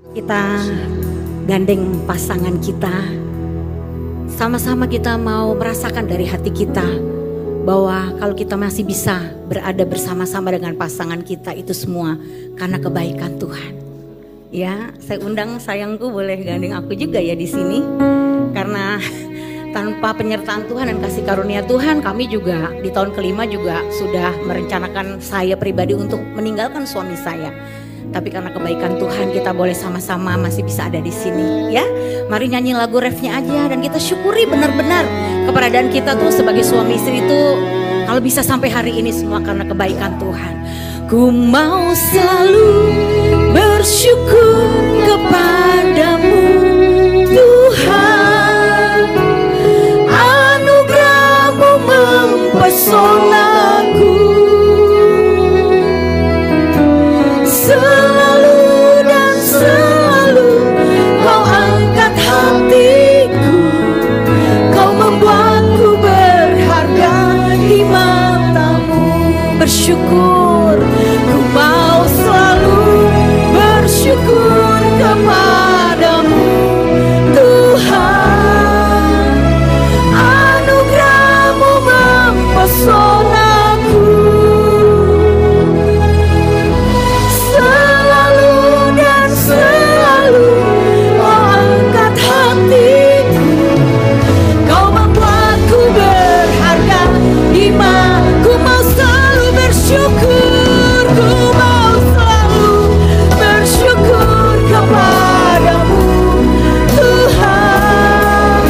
Kita gandeng pasangan kita, sama-sama kita mau merasakan dari hati kita bahwa kalau kita masih bisa berada bersama-sama dengan pasangan kita, itu semua karena kebaikan Tuhan. Ya, saya undang sayangku boleh gandeng aku juga ya di sini, karena tanpa penyertaan Tuhan dan kasih karunia Tuhan, kami juga di tahun kelima juga sudah merencanakan saya pribadi untuk meninggalkan suami saya. Tapi karena kebaikan Tuhan kita boleh sama-sama masih bisa ada di sini ya. Mari nyanyi lagu refnya aja dan kita syukuri benar-benar keberadaan kita tuh sebagai suami istri itu kalau bisa sampai hari ini semua karena kebaikan Tuhan. Ku mau selalu bersyukur kepadamu Tuhan, anugerah-Mu mempesonaku. Selalu dan selalu Kau angkat hatiku, Kau membuatku berharga di mata-Mu. Bersyukur, ku mau selalu bersyukur kepadamu Tuhan, anugerah-Mu mempesonaku. Selalu Kau angkat hatiku, Kau membuatku berharga di mata-Ku. Mau selalu bersyukur, ku mau selalu bersyukur kepadamu Tuhan,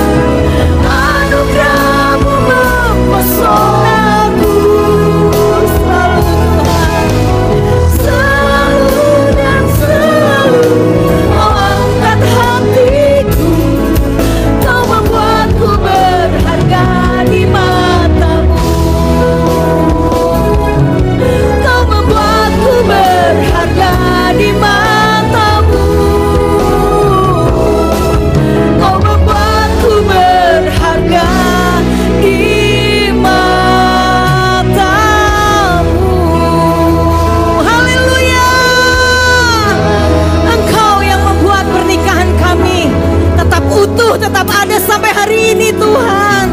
anugerah-Mu mempesonaku. Selalu Tuhan, selalu dan selalu Kau angkat hatiku, Kau membuatku berharga di mata-Mu. Kau membuatku berharga di mata-Mu. Kau membuatku berharga di mata-Mu. Haleluya. Engkau yang membuat pernikahan kami tetap utuh, tetap ada sampai hari ini Tuhan.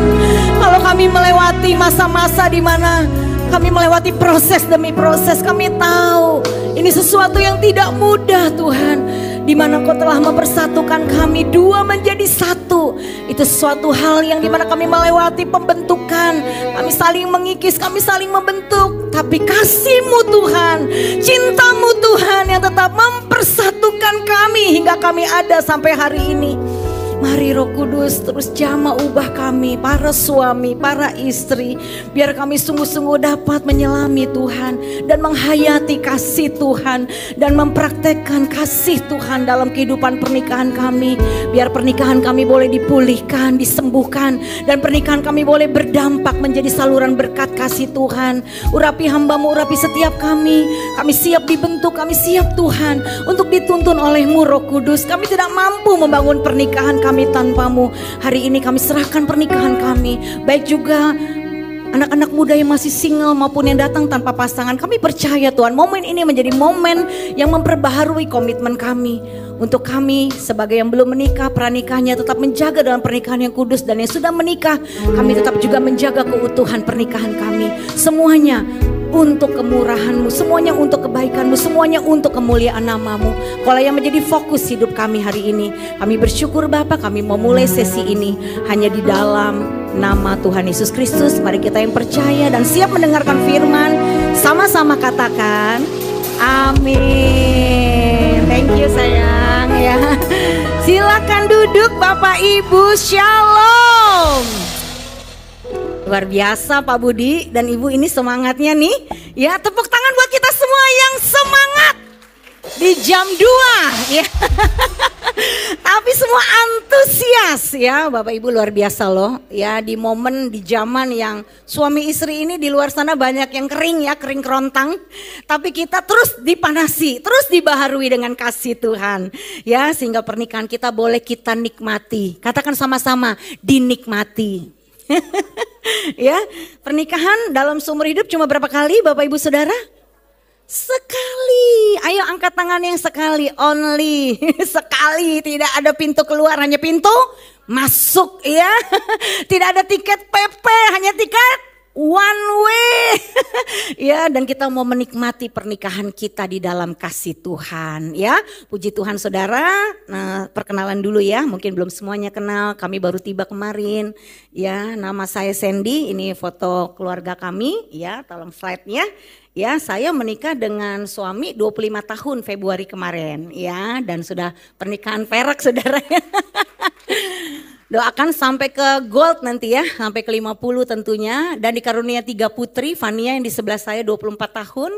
Kalau kami melewati masa-masa di mana kami melewati proses demi proses, kami tahu ini sesuatu yang tidak mudah Tuhan. Di mana Kau telah mempersatukan kami dua menjadi satu. Itu sesuatu hal yang dimana kami melewati pembentukan. Kami saling mengikis, kami saling membentuk. Tapi kasih-Mu Tuhan, cinta-Mu Tuhan yang tetap mempersatukan kami hingga kami ada sampai hari ini. Mari Roh Kudus terus jamah ubah kami, para suami, para istri. Biar kami sungguh-sungguh dapat menyelami Tuhan dan menghayati kasih Tuhan dan mempraktekkan kasih Tuhan dalam kehidupan pernikahan kami. Biar pernikahan kami boleh dipulihkan, disembuhkan, dan pernikahan kami boleh berdampak menjadi saluran berkat kasih Tuhan. Urapi hamba-Mu, urapi setiap kami. Kami siap dibentuk, kami siap Tuhan untuk dituntun oleh-Mu Roh Kudus. Kami tidak mampu membangun pernikahan kami tanpa-Mu. Hari ini kami serahkan pernikahan kami, baik juga anak-anak muda yang masih single maupun yang datang tanpa pasangan. Kami percaya Tuhan, momen ini menjadi momen yang memperbaharui komitmen kami. Untuk kami sebagai yang belum menikah, pranikahnya tetap menjaga dalam pernikahan yang kudus. Dan yang sudah menikah, kami tetap juga menjaga keutuhan pernikahan kami. Semuanya untuk kemurahan-Mu, semuanya untuk kebaikan-Mu, semuanya untuk kemuliaan nama-Mu. Kalau yang menjadi fokus hidup kami hari ini, kami bersyukur Bapa, kami memulai sesi ini hanya di dalam nama Tuhan Yesus Kristus. Mari kita yang percaya dan siap mendengarkan firman, sama-sama katakan amin. Thank you sayang ya. Silakan duduk Bapak Ibu, shalom. Luar biasa Pak Budi dan Ibu ini semangatnya nih. Ya, tepuk tangan buat kita semua yang semangat di jam 2 ya. Tapi semua antusias ya. Bapak Ibu luar biasa loh. Ya, di momen di zaman yang suami istri ini di luar sana banyak yang kering ya, kering kerontang. Tapi kita terus dipanasi, terus dibaharui dengan kasih Tuhan. Ya, sehingga pernikahan kita boleh kita nikmati. Katakan sama-sama, dinikmati. Ya, pernikahan dalam seumur hidup cuma berapa kali Bapak Ibu Saudara? Sekali. Ayo angkat tangan yang sekali, only. Sekali, tidak ada pintu keluar, hanya pintu masuk ya. Tidak ada tiket PP, hanya tiket one way. Ya, dan kita mau menikmati pernikahan kita di dalam kasih Tuhan ya. Puji Tuhan saudara. Nah, perkenalan dulu ya, mungkin belum semuanya kenal, kami baru tiba kemarin. Ya, nama saya Sandy, ini foto keluarga kami ya, tolong slide-nya. Ya, saya menikah dengan suami 25 tahun Februari kemarin ya, dan sudah pernikahan perak saudara. Doakan sampai ke gold nanti ya, sampai ke 50 tentunya. Dan dikarunia 3 putri, Vania yang di sebelah saya 24 tahun,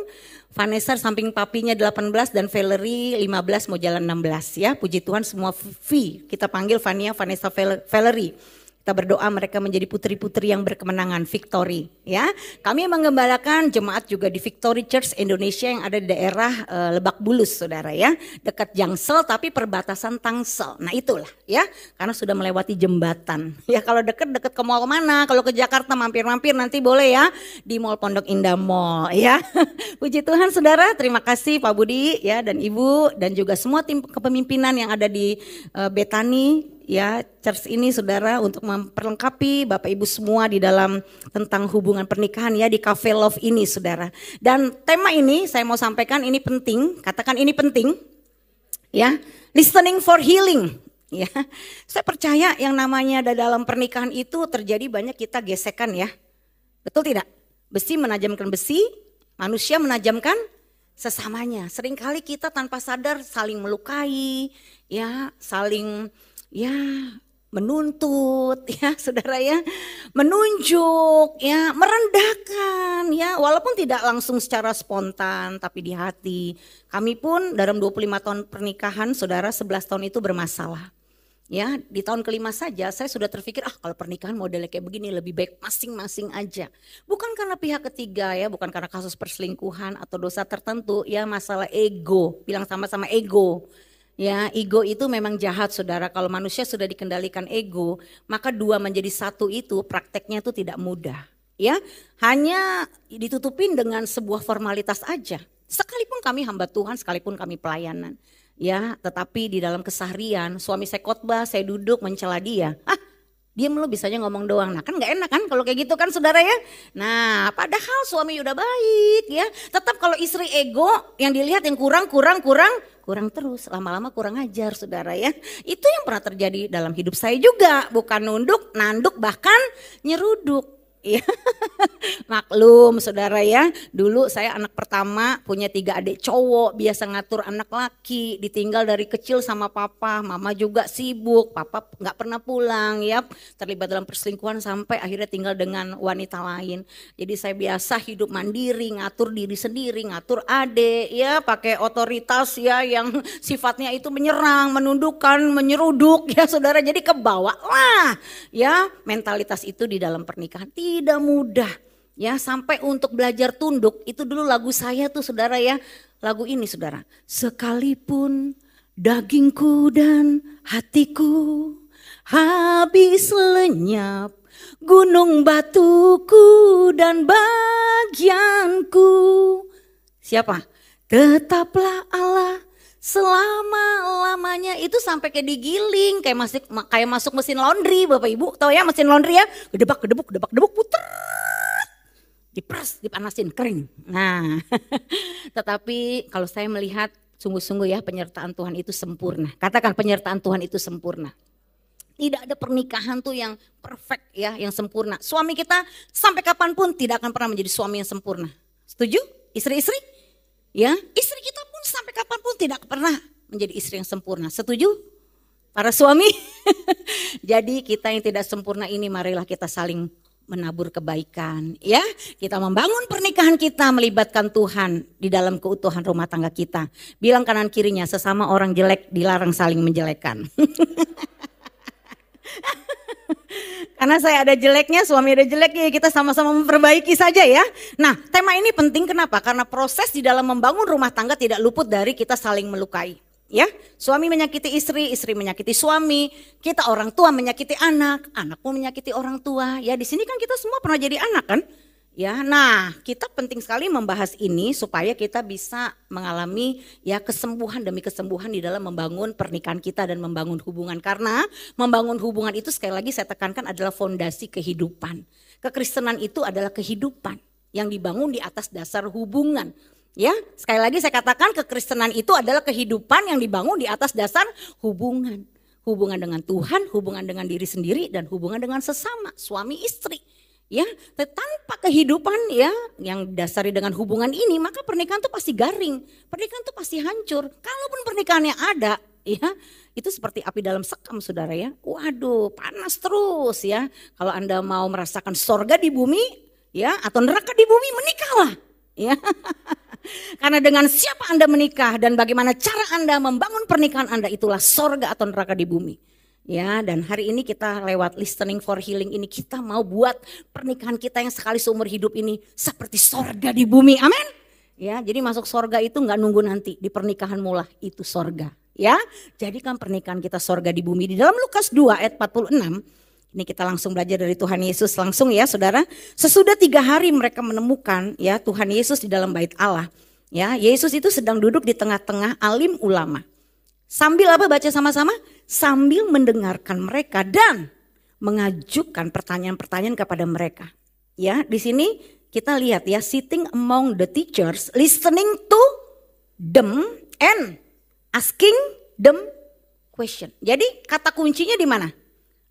Vanessa samping papinya 18 dan Valerie 15 mau jalan 16 ya. Puji Tuhan semua V, kita panggil Vania, Vanessa, Valerie. Kita berdoa mereka menjadi putri-putri yang berkemenangan, victory ya. Kami mengembalakan jemaat juga di Victory Church Indonesia yang ada di daerah Lebak Bulus saudara ya. Dekat Jangsel tapi perbatasan Tangsel. Nah itulah ya, karena sudah melewati jembatan. Ya kalau dekat-dekat ke mall mana, kalau ke Jakarta mampir-mampir nanti boleh ya. Di Mall Pondok Indah Mall ya. Puji Tuhan saudara, terima kasih Pak Budi ya dan Ibu dan juga semua tim kepemimpinan yang ada di Betani. Ya, church ini saudara untuk memperlengkapi Bapak Ibu semua di dalam tentang hubungan pernikahan ya di Cafe Love ini saudara. Dan tema ini saya mau sampaikan ini penting, katakan ini penting ya, listening for healing ya. Saya percaya yang namanya dalam pernikahan itu terjadi banyak kita gesekan ya, betul tidak? Besi menajamkan besi, manusia menajamkan sesamanya. Seringkali kita tanpa sadar saling melukai ya, saling ya menuntut ya saudara ya, menunjuk ya, merendahkan ya, walaupun tidak langsung secara spontan tapi di hati. Kami pun dalam 25 tahun pernikahan saudara 11 tahun itu bermasalah. Ya di tahun kelima saja saya sudah terpikir kalau pernikahan modelnya kayak begini lebih baik masing-masing aja. Bukan karena pihak ketiga ya, bukan karena kasus perselingkuhan atau dosa tertentu ya, masalah ego, bilang sama-sama ego. Ya, ego itu memang jahat saudara. Kalau manusia sudah dikendalikan ego, maka dua menjadi satu itu prakteknya itu tidak mudah. Ya, hanya ditutupin dengan sebuah formalitas aja. Sekalipun kami hamba Tuhan, sekalipun kami pelayanan. Ya, tetapi di dalam keseharian, suami saya khotbah, saya duduk mencela dia. Dia lu bisanya ngomong doang. Nah kan gak enak kan kalau kayak gitu kan saudara ya. Nah padahal suami udah baik ya. Tetap kalau istri ego yang dilihat yang kurang terus. Lama-lama kurang ajar saudara ya. Itu yang pernah terjadi dalam hidup saya juga. Bukan nunduk, nanduk bahkan nyeruduk. Ya. Maklum saudara ya, dulu saya anak pertama punya 3 adik cowok, biasa ngatur anak laki, ditinggal dari kecil sama papa, mama juga sibuk, papa gak pernah pulang ya, terlibat dalam perselingkuhan sampai akhirnya tinggal dengan wanita lain. Jadi saya biasa hidup mandiri, ngatur diri sendiri, ngatur adik ya, pakai otoritas ya yang sifatnya itu menyerang, menundukkan, menyeruduk ya saudara, jadi kebawa lah ya mentalitas itu di dalam pernikahan. Tidak mudah ya, sampai untuk belajar tunduk itu dulu lagu saya tuh saudara ya, lagu ini saudara. Sekalipun dagingku dan hatiku habis lenyap, gunung batuku dan bagianku, siapa? Tetaplah Allah selama-lamanya. Itu sampai kayak digiling, kayak masuk mesin laundry Bapak Ibu, tahu ya mesin laundry ya, gedebak puter, diperes, dipanasin, kering. Nah, tetapi kalau saya melihat sungguh-sungguh ya penyertaan Tuhan itu sempurna. Katakan penyertaan Tuhan itu sempurna. Tidak ada pernikahan tuh yang perfect ya, yang sempurna. Suami kita sampai kapanpun tidak akan pernah menjadi suami yang sempurna. Setuju? Istri-istri? Ya, istri kita pun sampai kapanpun tidak pernah menjadi istri yang sempurna. Setuju? Para suami? Jadi kita yang tidak sempurna ini marilah kita saling menabur kebaikan. Ya, kita membangun pernikahan kita melibatkan Tuhan di dalam keutuhan rumah tangga kita. Bilang kanan kirinya, sesama orang jelek dilarang saling menjelekkan. Karena saya ada jeleknya, suami ada jeleknya, kita sama-sama memperbaiki saja ya. Nah, tema ini penting kenapa? Karena proses di dalam membangun rumah tangga tidak luput dari kita saling melukai. Ya, suami menyakiti istri, istri menyakiti suami, kita orang tua menyakiti anak, anak pun menyakiti orang tua. Ya, di sini kan kita semua pernah jadi anak kan? Ya, nah kita penting sekali membahas ini supaya kita bisa mengalami ya kesembuhan demi kesembuhan di dalam membangun pernikahan kita dan membangun hubungan. Karena membangun hubungan itu sekali lagi saya tekankan adalah fondasi kehidupan. Kekristenan itu adalah kehidupan yang dibangun di atas dasar hubungan. Ya, sekali lagi saya katakan kekristenan itu adalah kehidupan yang dibangun di atas dasar hubungan. Hubungan dengan Tuhan, hubungan dengan diri sendiri dan hubungan dengan sesama, suami istri. Ya, tanpa kehidupan ya yang dasari dengan hubungan ini maka pernikahan itu pasti garing, pernikahan itu pasti hancur. Kalaupun pernikahannya ada, ya itu seperti api dalam sekam saudara ya. Waduh, panas terus ya. Kalau Anda mau merasakan sorga di bumi, ya atau neraka di bumi, menikahlah. Ya, karena dengan siapa Anda menikah dan bagaimana cara Anda membangun pernikahan Anda itulah sorga atau neraka di bumi. Ya, dan hari ini kita lewat Listening for Healing ini kita mau buat pernikahan kita yang sekali seumur hidup ini seperti sorga di bumi, amin. Ya, jadi masuk sorga itu nggak nunggu nanti, di pernikahan mula itu sorga. Ya, jadikan pernikahan kita sorga di bumi. Di dalam Lukas 2 ayat 46, ini kita langsung belajar dari Tuhan Yesus langsung ya saudara. Sesudah 3 hari mereka menemukan ya Tuhan Yesus di dalam bait Allah. Ya, Yesus itu sedang duduk di tengah-tengah alim ulama. Sambil apa baca sama-sama? Sambil mendengarkan mereka dan mengajukan pertanyaan-pertanyaan kepada mereka. Ya, di sini kita lihat ya, sitting among the teachers, listening to them and asking them question. Jadi kata kuncinya di mana?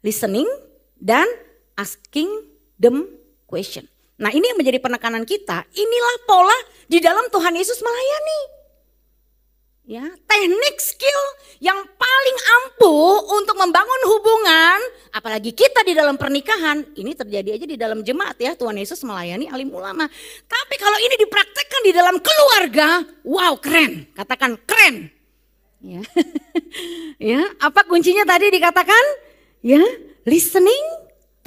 Listening dan asking them question. Nah, ini yang menjadi penekanan kita. Inilah pola di dalam Tuhan Yesus melayani. Ya, teknik skill yang paling ampuh untuk membangun hubungan, apalagi kita di dalam pernikahan, ini terjadi aja di dalam jemaat ya, Tuhan Yesus melayani alim ulama. Tapi kalau ini dipraktekkan di dalam keluarga, wow keren, katakan keren. Ya, ya apa kuncinya tadi dikatakan? Ya, listening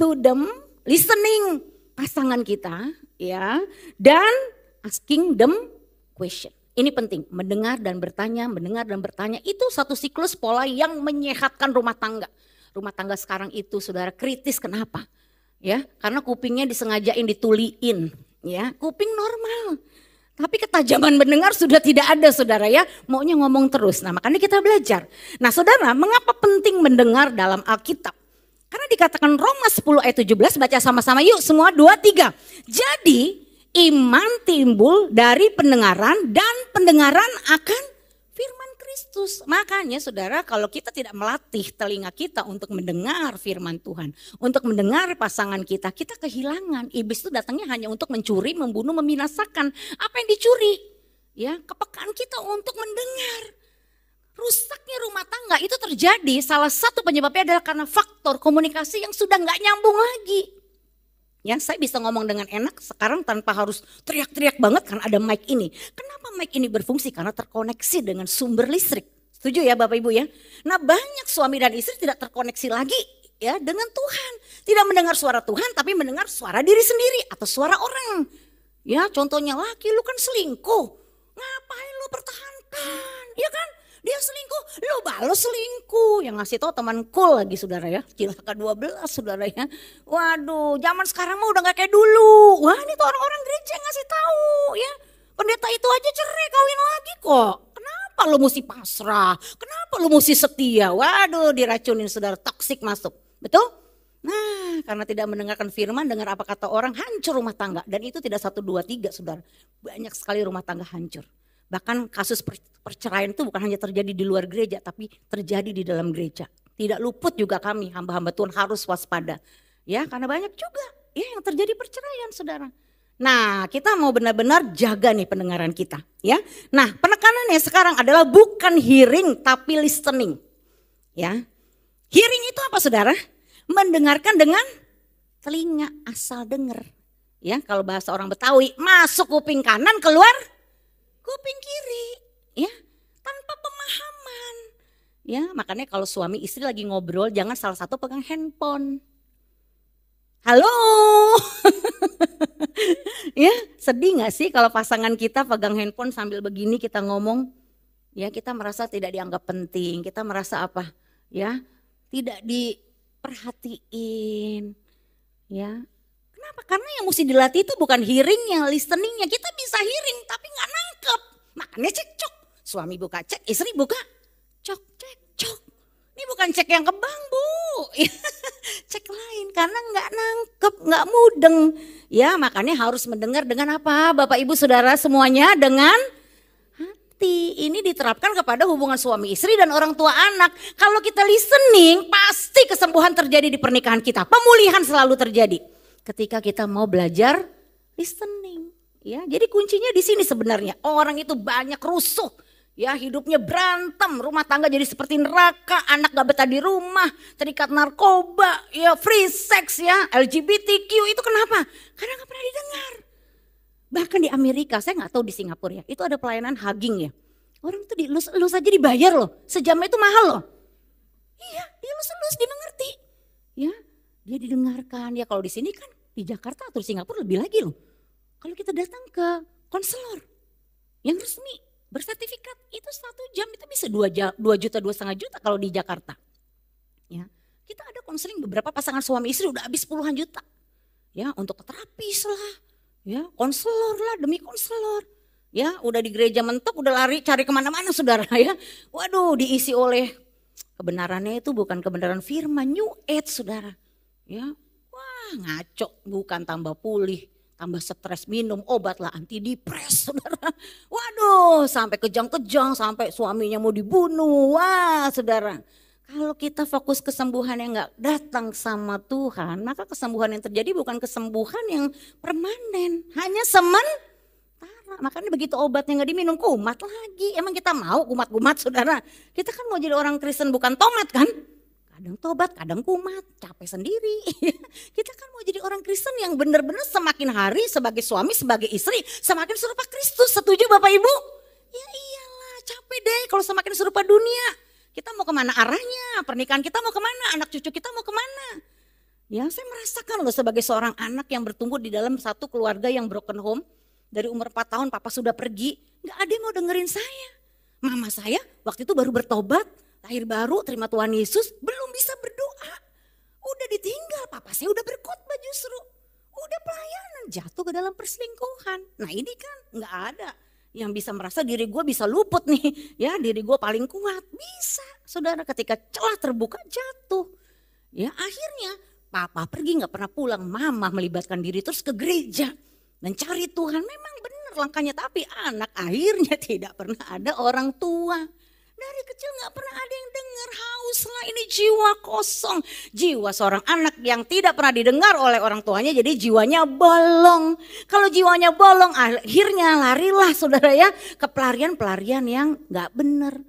to them, listening pasangan kita, ya, dan asking them question. Ini penting, mendengar dan bertanya itu satu siklus pola yang menyehatkan rumah tangga. Rumah tangga sekarang itu saudara kritis, kenapa? Ya, karena kupingnya disengajain dituliin, ya, kuping normal. Tapi ketajaman mendengar sudah tidak ada saudara ya, maunya ngomong terus. Nah, makanya kita belajar. Nah, saudara, mengapa penting mendengar dalam Alkitab? Karena dikatakan Roma 10 ayat 17, baca sama-sama yuk semua 2, 3. Jadi iman timbul dari pendengaran dan pendengaran akan firman Kristus. Makanya saudara kalau kita tidak melatih telinga kita untuk mendengar firman Tuhan. Untuk mendengar pasangan kita, kita kehilangan. Iblis itu datangnya hanya untuk mencuri, membunuh, membinasakan. Apa yang dicuri? Ya, kepekaan kita untuk mendengar. Rusaknya rumah tangga itu terjadi salah satu penyebabnya adalah karena faktor komunikasi yang sudah gak nyambung lagi. Ya, saya bisa ngomong dengan enak sekarang tanpa harus teriak-teriak banget karena ada mic ini. Kenapa mic ini berfungsi? Karena terkoneksi dengan sumber listrik. Setuju ya Bapak Ibu ya? Nah, banyak suami dan istri tidak terkoneksi lagi ya dengan Tuhan. Tidak mendengar suara Tuhan tapi mendengar suara diri sendiri atau suara orang. Ya, contohnya laki lu kan selingkuh. Ngapain lu pertahankan? Ya kan? Dia selingkuh, lu balas selingkuh. Yang ngasih tahu teman cool lagi saudara ya. Cilaka 12 saudara ya. Waduh, zaman sekarang mah udah gak kayak dulu. Wah, ini tuh orang-orang gereja yang ngasih tahu ya. Pendeta itu aja cerai kawin lagi kok. Kenapa lu mesti pasrah? Kenapa lu mesti setia? Waduh, diracunin saudara, toksik masuk. Betul? Nah, karena tidak mendengarkan firman, dengar apa kata orang, hancur rumah tangga. Dan itu tidak 1, 2, 3 saudara. Banyak sekali rumah tangga hancur. Bahkan kasus perceraian itu bukan hanya terjadi di luar gereja, tapi terjadi di dalam gereja. Tidak luput juga kami, hamba-hamba Tuhan harus waspada. Ya, karena banyak juga ya yang terjadi perceraian, saudara. Nah, kita mau benar-benar jaga nih pendengaran kita. Ya, nah penekanannya sekarang adalah bukan hearing, tapi listening. Ya, hearing itu apa, saudara? Mendengarkan dengan telinga, asal dengar. Ya, kalau bahasa orang Betawi, masuk kuping kanan, keluar kuping kiri, ya, tanpa pemahaman. Ya, makanya kalau suami istri lagi ngobrol, jangan salah satu pegang handphone. Halo, ya, sedih gak sih kalau pasangan kita pegang handphone sambil begini kita ngomong? Ya, kita merasa tidak dianggap penting, kita merasa apa? Ya, tidak diperhatiin. Ya, Kenapa? Karena yang mesti dilatih itu bukan hearingnya, listeningnya. Kita bisa hearing tapi gak nangkep. Makanya cekcok. Suami buka cek, istri buka cok, cekcok. Ini bukan cek yang ke bank, Bu. Cek lain karena gak nangkep, gak mudeng. Ya makanya harus mendengar dengan apa? Bapak Ibu Saudara semuanya dengan hati. Ini diterapkan kepada hubungan suami istri dan orang tua anak. Kalau kita listening pasti kesembuhan terjadi di pernikahan kita. Pemulihan selalu terjadi ketika kita mau belajar listening. Ya, jadi kuncinya di sini sebenarnya. Orang itu banyak rusuh. Ya, hidupnya berantem, rumah tangga jadi seperti neraka, anak gak betah di rumah, terikat narkoba, ya free sex ya, LGBTQ, itu kenapa? Karena gak pernah didengar. Bahkan di Amerika, saya gak tahu di Singapura ya, itu ada pelayanan hugging ya. Orang itu dielus-elus aja dibayar loh, sejamnya itu mahal loh. Iya, dielus-elus, dimengerti. Ya, dia didengarkan. Ya kalau di sini kan, di Jakarta atau di Singapura lebih lagi loh. Kalau kita datang ke konselor yang resmi, bersertifikat itu 1 jam itu bisa 2 juta, 2,5 juta kalau di Jakarta. Ya, kita ada konseling beberapa pasangan suami istri udah habis puluhan juta. Ya, untuk terapis lah, ya konselor lah demi konselor. Ya, udah di gereja mentok, udah lari cari kemana-mana saudara ya. Waduh, diisi oleh kebenarannya itu bukan kebenaran firman, New Age saudara. Ya, wah ngaco, bukan tambah pulih. Tambah stres, minum obat lah antidepres saudara. Waduh sampai kejang-kejang, sampai suaminya mau dibunuh. Wah saudara, kalau kita fokus kesembuhan yang gak datang sama Tuhan, maka kesembuhan yang terjadi bukan kesembuhan yang permanen. Hanya sementara, makanya begitu obatnya gak diminum kumat lagi. Emang kita mau kumat-kumat saudara? Kita kan mau jadi orang Kristen bukan tomat kan? Kadang tobat, kadang kumat, capek sendiri. Kita kan mau jadi orang Kristen yang benar-benar semakin hari sebagai suami, sebagai istri, semakin serupa Kristus. Setuju Bapak Ibu? Ya iyalah, capek deh kalau semakin serupa dunia. Kita mau kemana arahnya? Pernikahan kita mau kemana? Anak cucu kita mau kemana? Ya saya merasakan loh sebagai seorang anak yang bertumbuh di dalam satu keluarga yang broken home. Dari umur 4 tahun papa sudah pergi, gak ada yang mau dengerin saya. Mama saya waktu itu baru bertobat. Lahir baru, terima Tuhan Yesus, belum bisa berdoa. Udah ditinggal, papa saya udah berkhotbah justru. Udah pelayanan, jatuh ke dalam perselingkuhan. Nah ini kan gak ada yang bisa merasa diri gue bisa luput nih. Ya diri gue paling kuat, bisa. Saudara ketika celah terbuka jatuh. Ya akhirnya papa pergi gak pernah pulang. Mama melibatkan diri terus ke gereja. Dan cari Tuhan, memang benar langkahnya. Tapi anak akhirnya tidak pernah ada orang tua. Dari kecil gak pernah ada yang dengar, haus lah ini jiwa kosong. Jiwa seorang anak yang tidak pernah didengar oleh orang tuanya jadi jiwanya bolong. Kalau jiwanya bolong akhirnya larilah saudara ya ke pelarian-pelarian yang gak benar.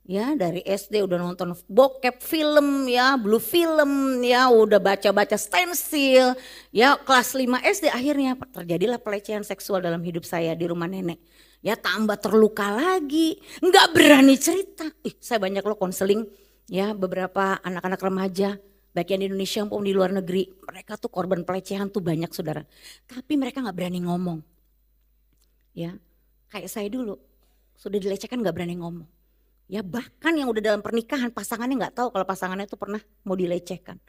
Ya dari SD udah nonton bokep film ya, blue film ya, udah baca-baca stensil. Ya kelas 5 SD akhirnya terjadilah pelecehan seksual dalam hidup saya di rumah nenek. Ya tambah terluka lagi, nggak berani cerita. Saya banyak loh konseling ya beberapa anak-anak remaja, baik yang di Indonesia maupun di luar negeri. Mereka tuh korban pelecehan tuh banyak saudara. Tapi mereka nggak berani ngomong. Ya kayak saya dulu, sudah dilecehkan nggak berani ngomong. Ya bahkan yang udah dalam pernikahan pasangannya nggak tahu kalau pasangannya itu pernah mau dilecehkan.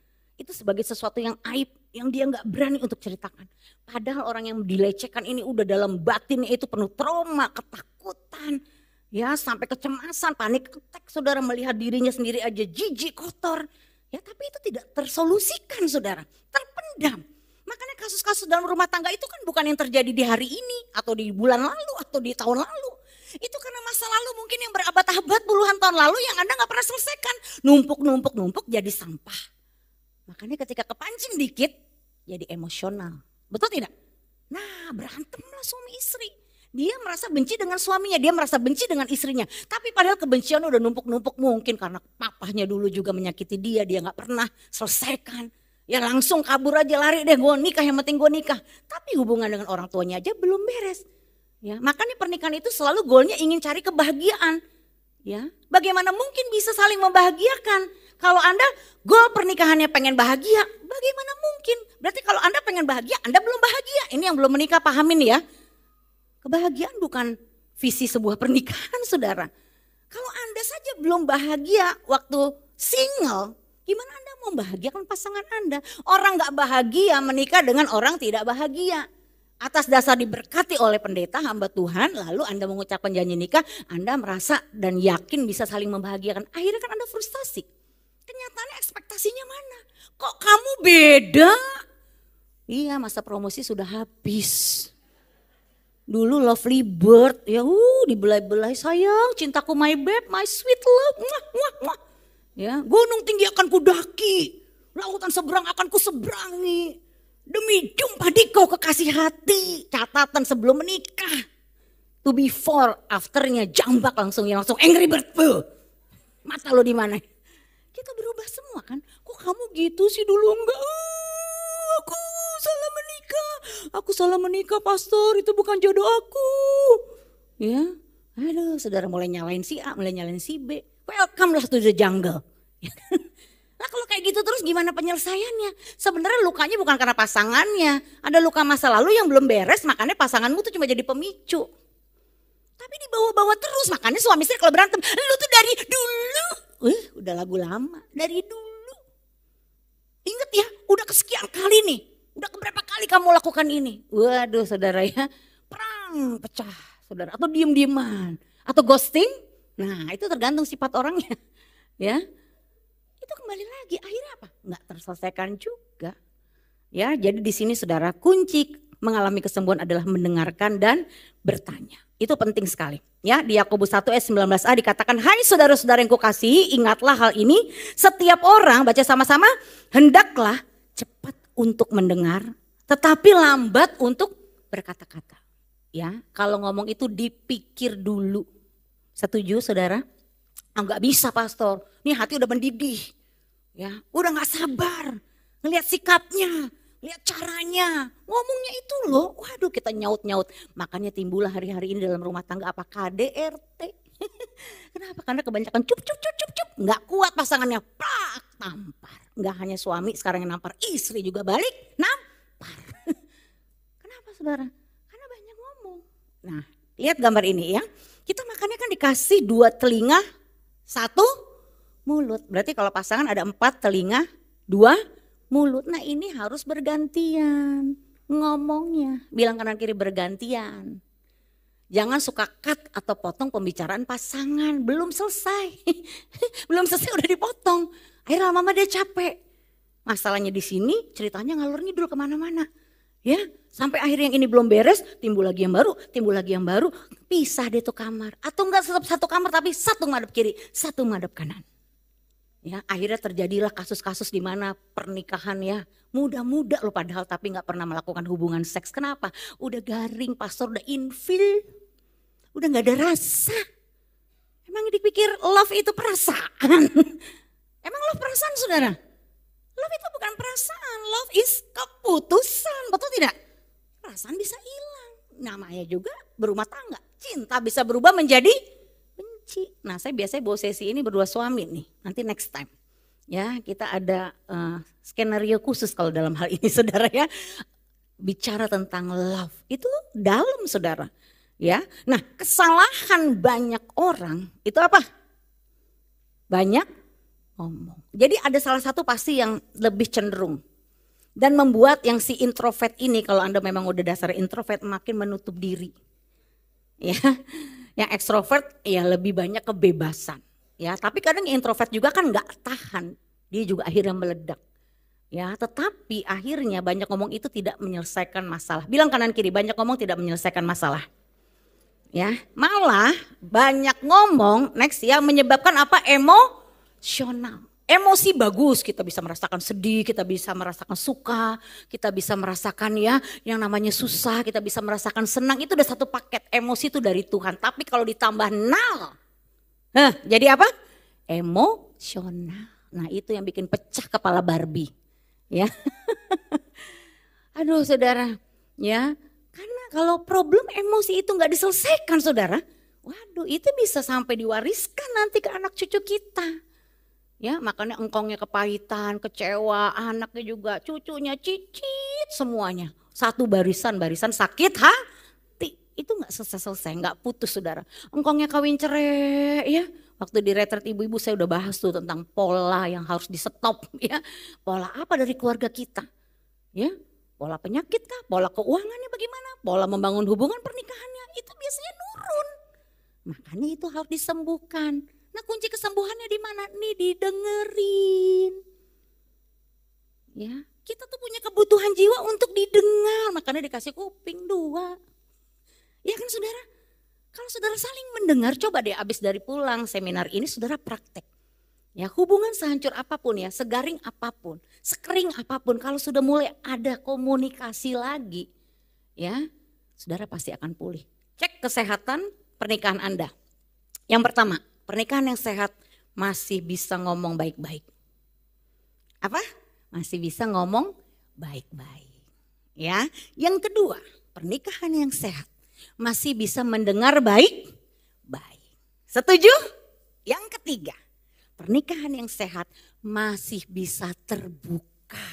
Itu sebagai sesuatu yang aib yang dia nggak berani untuk ceritakan. Padahal orang yang dilecehkan ini udah dalam batinnya itu penuh trauma, ketakutan, ya sampai kecemasan, panik attack, saudara melihat dirinya sendiri aja jijik, kotor. Ya tapi itu tidak tersolusikan saudara, terpendam. Makanya kasus-kasus dalam rumah tangga itu kan bukan yang terjadi di hari ini atau di bulan lalu atau di tahun lalu. Itu karena masa lalu mungkin yang berabad-abad puluhan tahun lalu yang Anda gak pernah selesaikan. Numpuk jadi sampah. Makanya ketika kepancing dikit jadi emosional. Betul tidak? Nah berantemlah suami istri. Dia merasa benci dengan suaminya, dia merasa benci dengan istrinya. Tapi padahal kebencian udah numpuk-numpuk mungkin karena papahnya dulu juga menyakiti dia gak pernah selesaikan. Ya langsung kabur aja, lari deh, gue nikah, yang penting gue nikah. Tapi hubungan dengan orang tuanya aja belum beres. Ya, makanya pernikahan itu selalu goalnya ingin cari kebahagiaan. Ya, bagaimana mungkin bisa saling membahagiakan? Kalau Anda goal pernikahannya pengen bahagia, bagaimana mungkin? Berarti kalau Anda pengen bahagia, Anda belum bahagia. Ini yang belum menikah pahamin ya. Kebahagiaan bukan visi sebuah pernikahan saudara. Kalau Anda saja belum bahagia waktu single, Gimana Anda mau membahagiakan pasangan Anda? Orang gak bahagia menikah dengan orang tidak bahagia. Atas dasar diberkati oleh pendeta hamba Tuhan, lalu Anda mengucapkan janji nikah, Anda merasa dan yakin bisa saling membahagiakan. Akhirnya kan Anda frustasi. Kenyataannya ekspektasinya mana? Kok kamu beda? Iya, masa promosi sudah habis. Dulu lovely bird, ya dibelai-belai, sayang, cintaku my babe, my sweet love. Mwah, mwah, mwah. Ya, gunung tinggi akan kudaki, lautan seberang akan kuseberangi. Demi jumpa di kau kekasih hati. Catatan sebelum menikah. To before, afternya jambak langsung angry bird. Mata lo di mana? Kita berubah semua kan. Kok kamu gitu sih dulu enggak? Aku salah menikah pastor, itu bukan jodoh aku. Ya, aduh saudara mulai nyalain si A, mulai nyalain si B. Welcome lah to the jungle. Nah kalau kayak gitu terus gimana penyelesaiannya? Sebenarnya lukanya bukan karena pasangannya. Ada luka masa lalu yang belum beres, makanya pasanganmu tuh cuma jadi pemicu. Tapi dibawa-bawa terus, makanya suami istri kalau berantem, lu tuh dari dulu. Udah lagu lama, dari dulu. Ingat ya, udah kesekian kali nih. Udah keberapa kali kamu lakukan ini? Waduh saudara ya, perang pecah saudara. Atau diem-dieman, atau ghosting. Nah itu tergantung sifat orangnya. Ya, itu kembali lagi akhirnya apa? Nggak terselesaikan juga. Ya, jadi di sini saudara kunci mengalami kesembuhan adalah mendengarkan dan bertanya. Itu penting sekali. Ya, di Yakobus 1 ayat 19a dikatakan, hai saudara-saudara yang kukasihi, ingatlah hal ini. Setiap orang, baca sama-sama, hendaklah cepat untuk mendengar, tetapi lambat untuk berkata-kata. Ya, kalau ngomong itu dipikir dulu. Setuju saudara? Enggak bisa pastor, nih hati udah mendidih. Ya, udah gak sabar, ngelihat sikapnya, lihat caranya, ngomongnya itu loh. Waduh kita nyaut-nyaut, makanya timbullah hari-hari ini dalam rumah tangga apa KDRT. Kenapa? Karena kebanyakan cup. Nggak kuat pasangannya, plak, tampar. Nggak hanya suami sekarang yang nampar, istri juga balik, nampar. Kenapa saudara? Karena banyak ngomong. Nah lihat gambar ini ya. Kita makannya kan dikasih 2 telinga, 1 mulut. Berarti kalau pasangan ada 4 telinga, 2 mulut. Nah ini harus bergantian ngomongnya. Bilang kanan kiri bergantian. Jangan suka cut atau potong pembicaraan pasangan. Belum selesai. Belum selesai udah dipotong. Akhirnya lama-lama dia capek. Masalahnya di sini ceritanya ngalur ngidul kemana-mana. Ya, sampai akhirnya yang ini belum beres, timbul lagi yang baru. Pisah deh tuh kamar. Atau enggak tetap satu kamar tapi satu madep kiri, satu madep kanan. Ya, akhirnya terjadilah kasus-kasus di mana pernikahan ya muda-muda loh padahal tapi nggak pernah melakukan hubungan seks. Kenapa? Udah garing, pastor udah infil, udah nggak ada rasa. Emang dipikir love itu perasaan? Emang love perasaan saudara? Love itu bukan perasaan, love is keputusan, betul tidak? Perasaan bisa hilang, namanya juga berumah tangga. Cinta bisa berubah menjadi benci. Nah saya biasanya bawa sesi ini berdua suami nih, nanti next time. Ya kita ada skenario khusus kalau dalam hal ini saudara ya. Bicara tentang love, itu dalam saudara. Ya, nah kesalahan banyak orang itu apa? Banyak ngomong. Jadi ada salah satu pasti yang lebih cenderung. Dan membuat yang si introvert ini kalau Anda memang udah dasar introvert makin menutup diri. Ya, yang ekstrovert ya lebih banyak kebebasan. Ya, tapi kadang yang introvert juga kan nggak tahan, dia juga akhirnya meledak. Ya, tetapi akhirnya banyak ngomong itu tidak menyelesaikan masalah. Bilang kanan kiri, banyak ngomong tidak menyelesaikan masalah. Ya, malah banyak ngomong next yang menyebabkan apa? Emosional. Emosi bagus, kita bisa merasakan sedih, kita bisa merasakan suka, kita bisa merasakan ya yang namanya susah, kita bisa merasakan senang, itu udah satu paket. Emosi itu dari Tuhan, tapi kalau ditambah nal, jadi apa? Emosional. Nah itu yang bikin pecah kepala Barbie. Ya, aduh saudara, ya karena kalau problem emosi itu nggak diselesaikan saudara, waduh itu bisa sampai diwariskan nanti ke anak cucu kita. Ya, makanya engkongnya kepahitan, kecewa, anaknya juga, cucunya cicit semuanya. Satu barisan sakit hati. Itu gak selesai-selesai, gak putus saudara. Engkongnya kawin cerai ya. Waktu di retret ibu-ibu saya udah bahas tuh tentang pola yang harus di stop ya. Pola apa dari keluarga kita? Ya, pola penyakit kah? Pola keuangannya bagaimana? Pola membangun hubungan pernikahannya itu biasanya nurun. Makanya itu harus disembuhkan. Nah, kunci kesembuhannya di mana? Nih didengerin. Ya, kita tuh punya kebutuhan jiwa untuk didengar, makanya dikasih kuping 2. Ya kan saudara? Kalau saudara saling mendengar, coba deh abis dari pulang seminar ini saudara praktek. Ya, hubungan sehancur apapun ya, segaring apapun, sekering apapun, kalau sudah mulai ada komunikasi lagi, ya saudara pasti akan pulih. Cek kesehatan pernikahan Anda. Yang pertama, pernikahan yang sehat masih bisa ngomong baik-baik. Apa? Masih bisa ngomong baik-baik. Ya, yang kedua, pernikahan yang sehat masih bisa mendengar baik-baik. Setuju? Yang ketiga, pernikahan yang sehat masih bisa terbuka.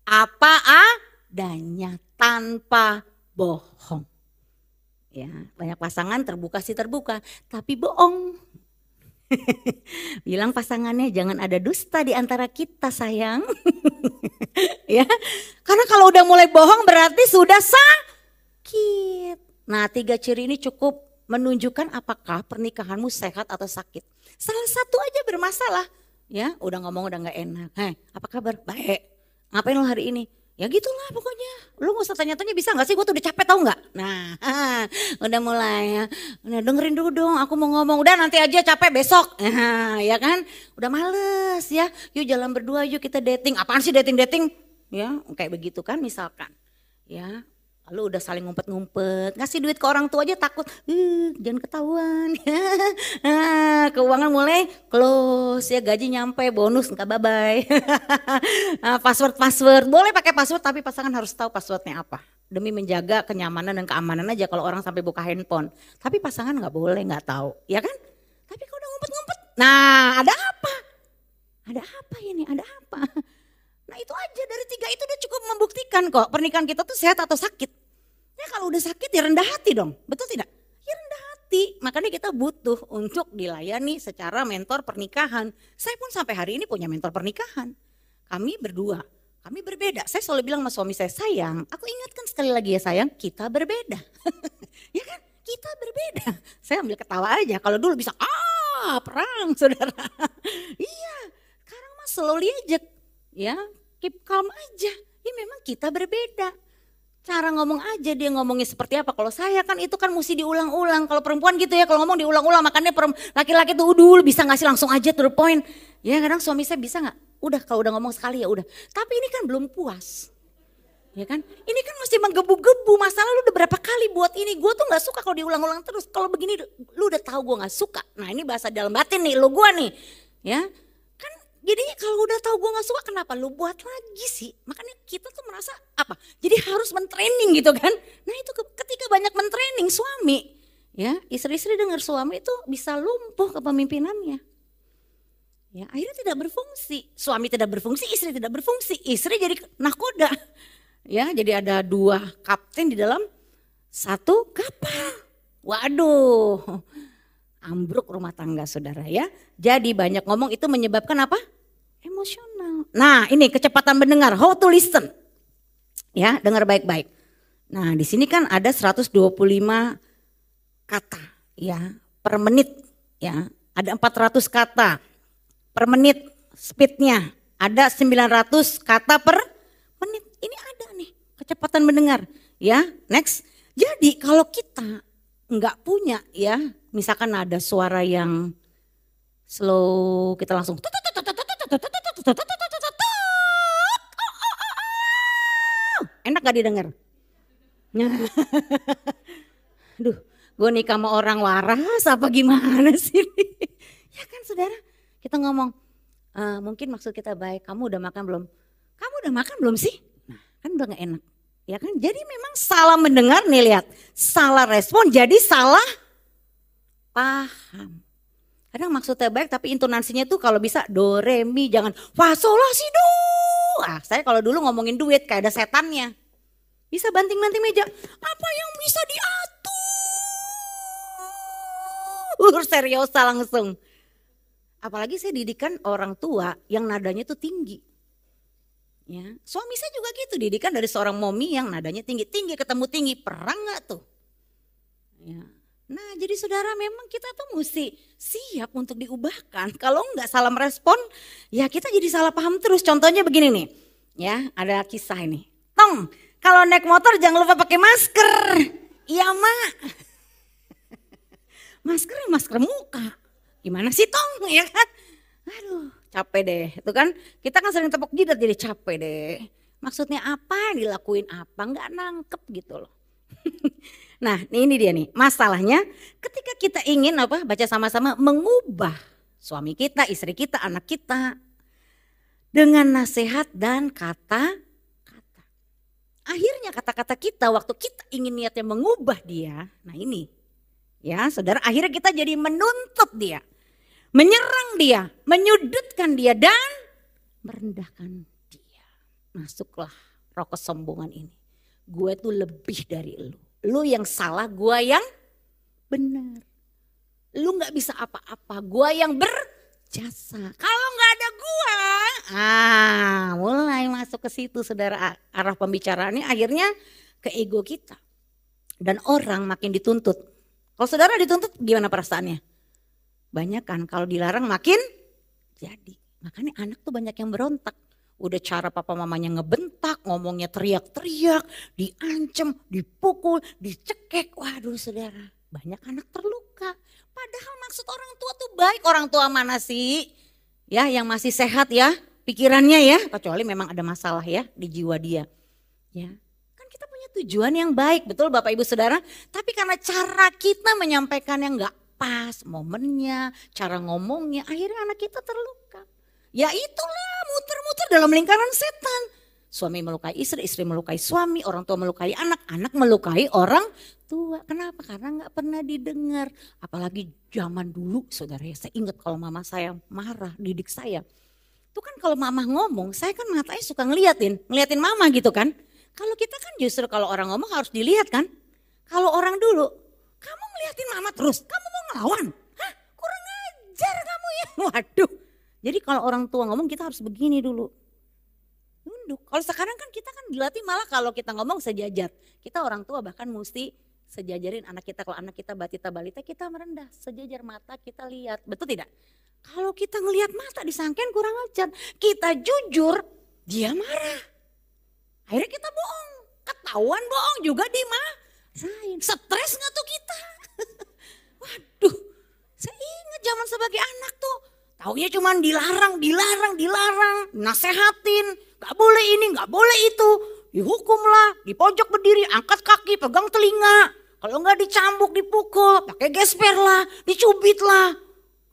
Apa adanya tanpa bohong. Ya, banyak pasangan terbuka sih terbuka, tapi bohong. Bilang pasangannya jangan ada dusta di antara kita sayang. Ya, karena kalau udah mulai bohong berarti sudah sakit. Nah, 3 ciri ini cukup menunjukkan apakah pernikahanmu sehat atau sakit. Salah satu aja bermasalah, ya udah ngomong udah nggak enak. Hei, apa kabar? Baik. Ngapain lo hari ini? Ya gitulah pokoknya. Lu gak usah tanya-tanya bisa gak sih? Gue tuh udah capek tau gak? Nah, udah mulai ya. Udah dengerin dulu dong, aku mau ngomong. Udah nanti aja capek besok. Ya kan? Udah males ya. Yuk jalan berdua, yuk kita dating. Apaan sih dating-dating? Ya kayak begitu kan misalkan. Ya. Lalu udah saling ngumpet-ngumpet, ngasih duit ke orang tua aja takut, jangan ketahuan. Keuangan mulai close ya, gaji nyampe, bonus enggak bye-bye. Password, boleh pakai password tapi pasangan harus tahu passwordnya apa. Demi menjaga kenyamanan dan keamanan aja kalau orang sampai buka handphone. Tapi pasangan nggak boleh nggak tahu, ya kan? Tapi kalau udah ngumpet-ngumpet, nah ada apa? Ada apa ini? Ada apa? Nah itu aja dari 3 itu udah cukup membuktikan kok pernikahan kita tuh sehat atau sakit. Ya kalau udah sakit ya rendah hati dong, betul tidak? Ya rendah hati, makanya kita butuh untuk dilayani secara mentor pernikahan. Saya pun sampai hari ini punya mentor pernikahan. Kami berdua, kami berbeda. Saya selalu bilang sama suami saya, sayang aku ingatkan sekali lagi ya sayang, kita berbeda. Ya kan, kita berbeda. Saya ambil ketawa aja, kalau dulu bisa perang saudara. Iya, sekarang mah slowly aja. Ya, keep calm aja. Ya memang kita berbeda. Cara ngomong aja dia ngomongnya seperti apa. Kalau saya kan itu kan mesti diulang-ulang. Kalau perempuan gitu ya, kalau ngomong diulang-ulang. Makanya laki-laki tuh bisa ngasih langsung aja to the point. Ya kadang suami saya bisa gak? Udah kalau udah ngomong sekali ya udah. Tapi ini kan belum puas. Ya kan? Ini kan mesti menggebu-gebu. Masalah lu udah berapa kali buat ini. Gue tuh gak suka kalau diulang-ulang terus. Kalau begini lu udah tahu gue gak suka. Nah ini bahasa dalam batin nih, lu gue nih. Ya. Jadinya kalau udah tahu gue gak suka kenapa lu buat lagi sih? Makanya kita tuh merasa apa? Jadi harus mentraining gitu kan? Nah itu ketika banyak mentraining suami, ya istri-istri dengar suami itu bisa lumpuh kepemimpinannya. Ya akhirnya tidak berfungsi. Suami tidak berfungsi, istri tidak berfungsi. Istri jadi nahkoda. Ya jadi ada 2 kapten di dalam 1 kapal. Waduh, ambruk rumah tangga saudara ya. Jadi banyak ngomong itu menyebabkan apa? Emosional. Nah ini kecepatan mendengar, how to listen. Ya dengar baik-baik. Nah di sini kan ada 125 kata ya per menit. Ya ada 400 kata per menit speednya. Ada 900 kata per menit. Ini ada nih kecepatan mendengar. Ya next. Jadi kalau kita nggak punya ya, misalkan ada suara yang slow, kita langsung enak gak didengar? Duh, gue nikah sama orang waras apa gimana sih? Ya kan saudara, kita ngomong, mungkin maksud kita baik, kamu udah makan belum? Kamu udah makan belum sih? Nah kan udah gak enak. Ya kan, jadi memang salah mendengar nih lihat, salah respon jadi salah paham. Kadang maksudnya baik tapi intonasinya tuh kalau bisa do re mi, jangan fa sol la si do. Saya kalau dulu ngomongin duit kayak ada setannya. Bisa banting-banting meja, apa yang bisa diatur? seriosa langsung. Apalagi saya didikan orang tua yang nadanya tuh tinggi. Ya, suami saya juga gitu, didikan dari seorang momi yang nadanya tinggi-tinggi ketemu tinggi, perang nggak tuh? Ya. Nah, jadi saudara memang kita tuh mesti siap untuk diubahkan. Kalau nggak salah merespon, ya kita jadi salah paham terus. Contohnya begini nih, ya ada kisah ini. Tong, kalau naik motor jangan lupa pakai masker. Iya mak. Masker muka. Gimana sih Tong, ya kan? Aduh, capek deh. Itu kan kita kan sering tepuk jidat jadi capek deh. Maksudnya apa, dilakuin apa, nggak nangkep gitu loh. Nah ini dia nih masalahnya ketika kita ingin baca sama-sama mengubah suami kita, istri kita, anak kita dengan nasihat dan kata-kata. Akhirnya kata-kata kita waktu kita ingin niatnya mengubah dia, nah ini ya saudara, akhirnya kita jadi menuntut dia, menyerang dia, menyudutkan dia dan merendahkan dia. Masuklah roh kesombongan ini. Gue tuh lebih dari lu. Lu yang salah, gue yang benar. Lu gak bisa apa-apa, gue yang berjasa. Kalau gak ada gue, mulai masuk ke situ saudara, arah pembicaraannya akhirnya ke ego kita. Dan orang makin dituntut. Kalau saudara dituntut gimana perasaannya? Banyak kan kalau dilarang makin jadi. Makanya anak tuh banyak yang berontak. Udah cara papa mamanya ngebentak, ngomongnya teriak-teriak, diancam, dipukul, dicekek. Waduh saudara, banyak anak terluka. Padahal maksud orang tua tuh baik. Orang tua mana sih ya yang masih sehat ya pikirannya ya. Kecuali memang ada masalah ya di jiwa dia. Ya, kan kita punya tujuan yang baik, betul Bapak Ibu Saudara. Tapi karena cara kita menyampaikan yang gak pas, momennya, cara ngomongnya, akhirnya anak kita terluka. Ya itulah muter-muter dalam lingkaran setan. Suami melukai istri, istri melukai suami, orang tua melukai anak, anak melukai orang tua. Kenapa? Karena gak pernah didengar. Apalagi zaman dulu saudara ya, saya ingat kalau mama saya marah, didik saya. Itu kan kalau mama ngomong, saya kan matanya suka ngeliatin mama gitu kan. Kalau kita kan justru kalau orang ngomong harus dilihat kan. Kalau orang dulu, kamu ngeliatin mama terus, kamu mau ngelawan? Hah, kurang ajar kamu ya. Waduh. Jadi kalau orang tua ngomong kita harus begini dulu. Nunduk. Kalau sekarang kan kita kan dilatih malah kalau kita ngomong sejajar. Kita orang tua bahkan mesti sejajarin anak kita. Kalau anak kita batita balita kita merendah. Sejajar mata kita lihat. Betul tidak? Kalau kita ngelihat mata disangkain kurang ajar. Kita jujur, dia marah. Akhirnya kita bohong. Ketahuan bohong juga dimarahin. Stres gak tuh kita? Waduh, saya ingat zaman sebagai anak tuh. Taunya cuman dilarang, nasehatin, gak boleh ini, gak boleh itu. Dihukumlah, di pojok berdiri, angkat kaki, pegang telinga. Kalau enggak dicambuk, dipukul, pakai gesper lah, dicubit lah.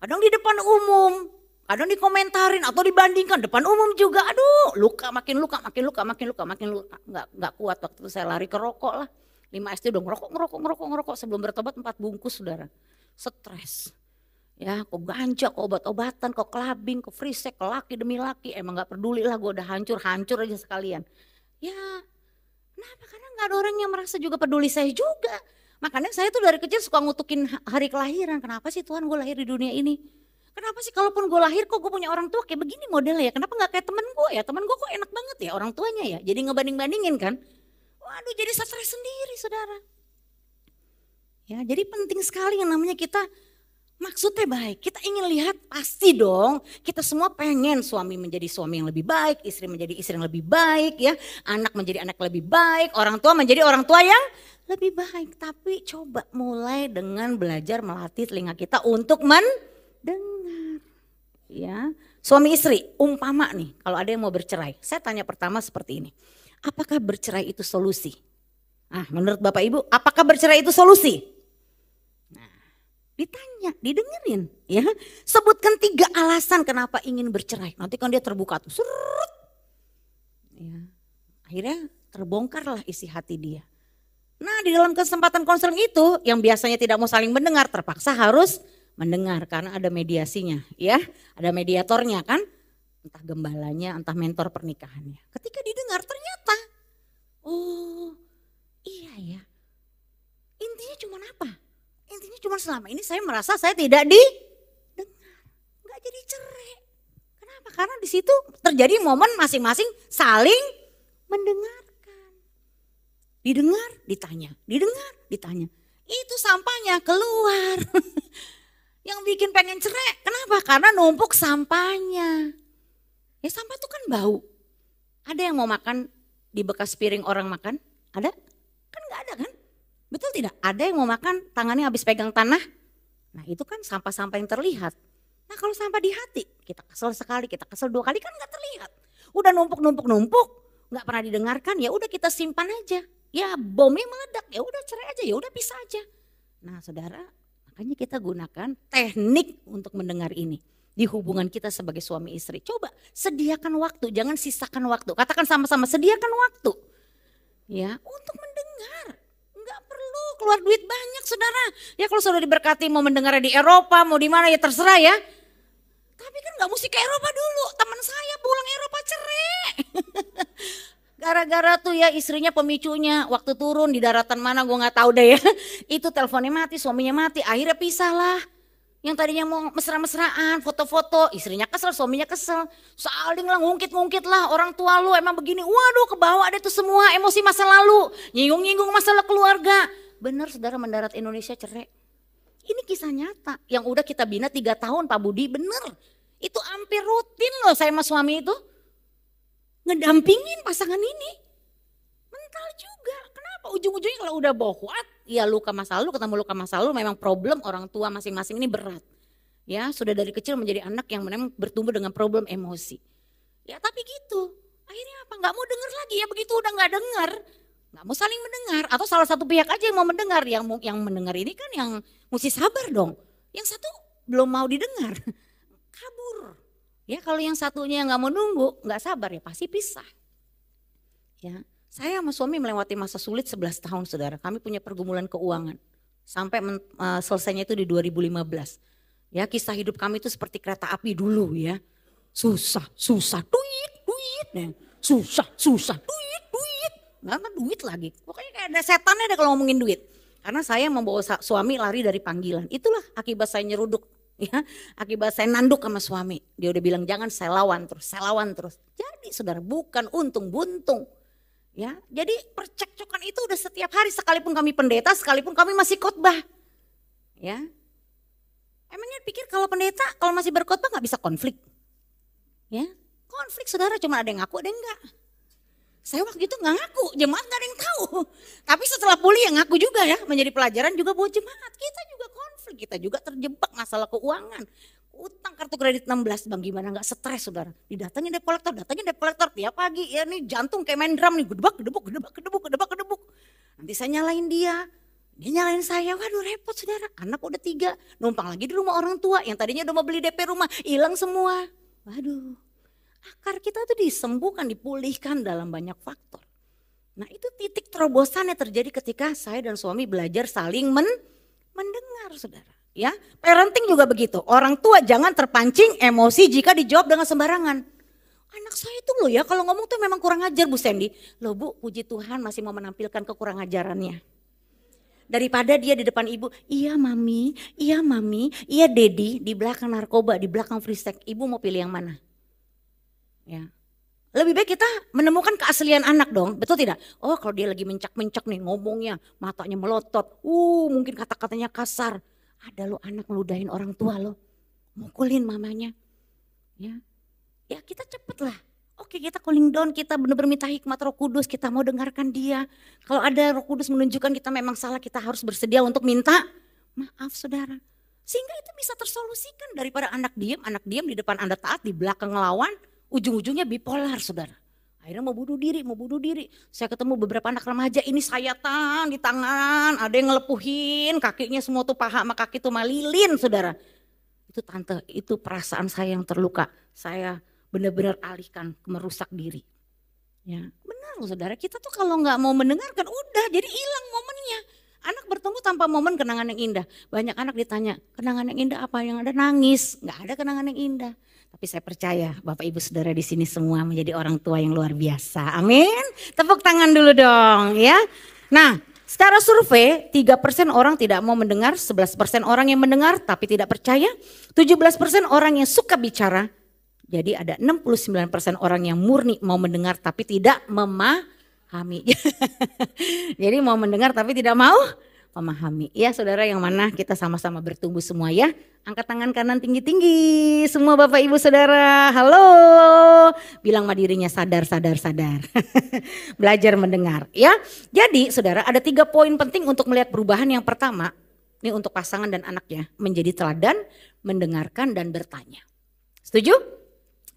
Kadang di depan umum, kadang dikomentarin atau dibandingkan depan umum juga. Aduh, makin luka. Nggak kuat waktu itu saya lari ke rokok lah. 5 SD udah ngerokok. Sebelum bertobat 4 bungkus saudara. Stres. Ya, kok ganja, kok obat-obatan, kok kelabing, kok free sex, kok laki demi laki. Emang gak peduli lah, gue udah hancur aja sekalian. Ya, kenapa? Karena gak ada orang yang merasa juga peduli saya juga. Makanya saya tuh dari kecil suka ngutukin hari kelahiran. Kenapa sih Tuhan gue lahir di dunia ini? Kenapa sih kalaupun gue lahir kok gue punya orang tua kayak begini modelnya ya? Kenapa gak kayak temen gue ya? Temen gue kok enak banget ya orang tuanya ya? Jadi ngebanding-bandingin kan? Waduh, jadi stres sendiri saudara. Ya, jadi penting sekali yang namanya kita maksudnya baik, kita ingin lihat pasti dong, kita semua pengen suami menjadi suami yang lebih baik, istri menjadi istri yang lebih baik ya, anak menjadi anak yang lebih baik, orang tua menjadi orang tua yang lebih baik. Tapi coba mulai dengan belajar melatih telinga kita untuk mendengar. Ya, suami istri, umpama nih kalau ada yang mau bercerai, saya tanya pertama seperti ini, apakah bercerai itu solusi? Nah, menurut Bapak Ibu, apakah bercerai itu solusi? Ditanya, didengerin ya. Sebutkan 3 alasan kenapa ingin bercerai. Nanti kan dia terbuka tuh. Surut. Ya. Akhirnya terbongkarlah isi hati dia. Nah, di dalam kesempatan konseling itu yang biasanya tidak mau saling mendengar terpaksa harus mendengar karena ada mediasinya ya. Ada mediatornya kan. Entah gembalanya, entah mentor pernikahannya. Ketika didengar ternyata oh iya ya. Intinya cuma apa? Intinya cuma selama ini saya merasa saya tidak didengar. Nggak jadi cerai. Kenapa? Karena di situ terjadi momen masing-masing saling mendengarkan. Didengar, ditanya. Didengar, ditanya. Itu sampahnya keluar. Yang bikin pengen cerai, kenapa? Karena numpuk sampahnya. Ya sampah itu kan bau. Ada yang mau makan di bekas piring orang makan? Ada? Kan gak ada kan? Betul tidak? Ada yang mau makan tangannya habis pegang tanah? Nah itu kan sampah-sampah yang terlihat. Nah kalau sampah di hati, kita kesel sekali, kita kesel 2 kali kan gak terlihat. Udah numpuk, gak pernah didengarkan, ya udah kita simpan aja. Ya bomnya meledak, ya udah cerai aja, ya udah pisah aja. Nah saudara, makanya kita gunakan teknik untuk mendengar ini. Di hubungan kita sebagai suami istri. Coba sediakan waktu, jangan sisakan waktu. Katakan sama-sama sediakan waktu. Ya, untuk mendengar. Enggak perlu keluar duit banyak saudara. Ya kalau saudara diberkati mau mendengar di Eropa, mau di mana ya terserah ya. Tapi kan gak mesti ke Eropa dulu. Teman saya pulang Eropa cerai. Gara-gara tuh ya istrinya pemicunya. Waktu turun di daratan mana gue gak tahu deh ya. Itu teleponnya mati, suaminya mati. Akhirnya pisah lah. Yang tadinya mau mesra-mesraan, foto-foto, istrinya kesel, suaminya kesel. Saling lah, ngungkit-ngungkit lah, orang tua lu emang begini. Waduh kebawa deh tuh semua emosi masa lalu. Nyinggung-nyinggung masalah keluarga. Bener saudara mendarat Indonesia cerai. Ini kisah nyata yang udah kita bina 3 tahun Pak Budi, bener. Itu hampir rutin loh saya sama suami itu. Ngedampingin pasangan ini. Mental juga, kenapa? Ujung-ujungnya kalau udah bohwat, ya luka masa lalu ketemu luka masa lalu memang problem orang tua masing-masing ini berat. Ya sudah dari kecil menjadi anak yang memang bertumbuh dengan problem emosi. Ya tapi gitu, akhirnya apa? Gak mau dengar lagi ya begitu udah gak dengar. Gak mau saling mendengar atau salah satu pihak aja yang mau mendengar. Yang mendengar ini kan yang mesti sabar dong. Yang satu belum mau didengar, kabur. Ya kalau yang satunya yang gak mau nunggu, gak sabar ya pasti pisah. Ya. Saya sama suami melewati masa sulit 11 tahun saudara. Kami punya pergumulan keuangan. Sampai selesainya itu di 2015. Ya kisah hidup kami itu seperti kereta api dulu ya. Susah, duit. Ya. Susah, duit. Gak ada duit lagi. Pokoknya kayak ada setannya deh kalau ngomongin duit. Karena saya membawa suami lari dari panggilan. Itulah akibat saya nyeruduk. Ya, akibat saya nanduk sama suami. Dia udah bilang jangan saya lawan terus. Jadi saudara bukan untung buntung. Ya, jadi percekcokan itu udah setiap hari sekalipun kami pendeta, sekalipun kami masih khotbah. Ya. Emangnya pikir kalau pendeta kalau masih berkhotbah nggak bisa konflik? Ya. Konflik saudara cuma ada yang ngaku ada yang enggak. Saya waktu itu nggak ngaku, jemaat nggak ada yang tahu. Tapi setelah pulih yang ngaku juga ya, menjadi pelajaran juga buat jemaat. Kita juga konflik, kita juga terjebak masalah keuangan. Utang kartu kredit 16 bang, gimana nggak stres saudara. Datangin debt collector tiap pagi. Ya nih jantung kayak main drum nih, gedebuk. Nanti saya nyalain dia nyalain saya. Waduh repot saudara, anak udah 3, numpang lagi di rumah orang tua. Yang tadinya udah mau beli DP rumah, hilang semua. Waduh, akar kita tuh disembuhkan, dipulihkan dalam banyak faktor. Nah itu titik terobosannya terjadi ketika saya dan suami belajar saling mendengar saudara. Ya, parenting juga begitu. Orang tua jangan terpancing emosi jika dijawab dengan sembarangan. Anak saya itu loh ya kalau ngomong tuh memang kurang ajar Bu Sandy. Loh Bu, puji Tuhan masih mau menampilkan kekurang ajarannya. Daripada dia di depan ibu, iya mami, iya daddy, di belakang narkoba, di belakang free sex. Ibu mau pilih yang mana? Ya. Lebih baik kita menemukan keaslian anak dong, betul tidak? Oh kalau dia lagi mencak-mencak nih ngomongnya, matanya melotot, mungkin kata-katanya kasar. Ada lo anak meludahin orang tua lo, mukulin mamanya. Ya kita cepet lah. Oke kita cooling down, kita benar-benar minta hikmat Roh Kudus, kita mau dengarkan dia. Kalau ada Roh Kudus menunjukkan kita memang salah, kita harus bersedia untuk minta maaf saudara. Sehingga itu bisa tersolusikan daripada anak diam di depan Anda taat, di belakang ngelawan, ujung-ujungnya bipolar saudara. Akhirnya mau bunuh diri. Saya ketemu beberapa anak remaja ini sayatan di tangan, ada yang ngelepuhin, kakinya semua tuh paha sama kaki tuh malilin saudara. Itu tante, itu perasaan saya yang terluka. Saya benar-benar alihkan ke merusak diri. Ya, benar loh saudara, kita tuh kalau nggak mau mendengarkan udah jadi hilang momennya. Anak bertemu tanpa momen kenangan yang indah. Banyak anak ditanya, kenangan yang indah apa? Yang ada nangis, nggak ada kenangan yang indah. Tapi saya percaya Bapak Ibu Saudara di sini semua menjadi orang tua yang luar biasa. Amin. Tepuk tangan dulu dong ya. Nah Secara survei 3% orang tidak mau mendengar, 11% orang yang mendengar tapi tidak percaya, 17% orang yang suka bicara. Jadi ada 69% orang yang murni mau mendengar tapi tidak memahami. Jadi mau mendengar tapi tidak mau memahami. Ya saudara, yang mana kita sama-sama bertumbuh semua ya. Angkat tangan kanan tinggi-tinggi semua Bapak Ibu Saudara. Halo. Bilang sama dirinya sadar. Belajar mendengar ya. Jadi saudara, ada 3 poin penting untuk melihat perubahan. Yang pertama, ini untuk pasangan dan anaknya. Menjadi teladan, mendengarkan dan bertanya. Setuju?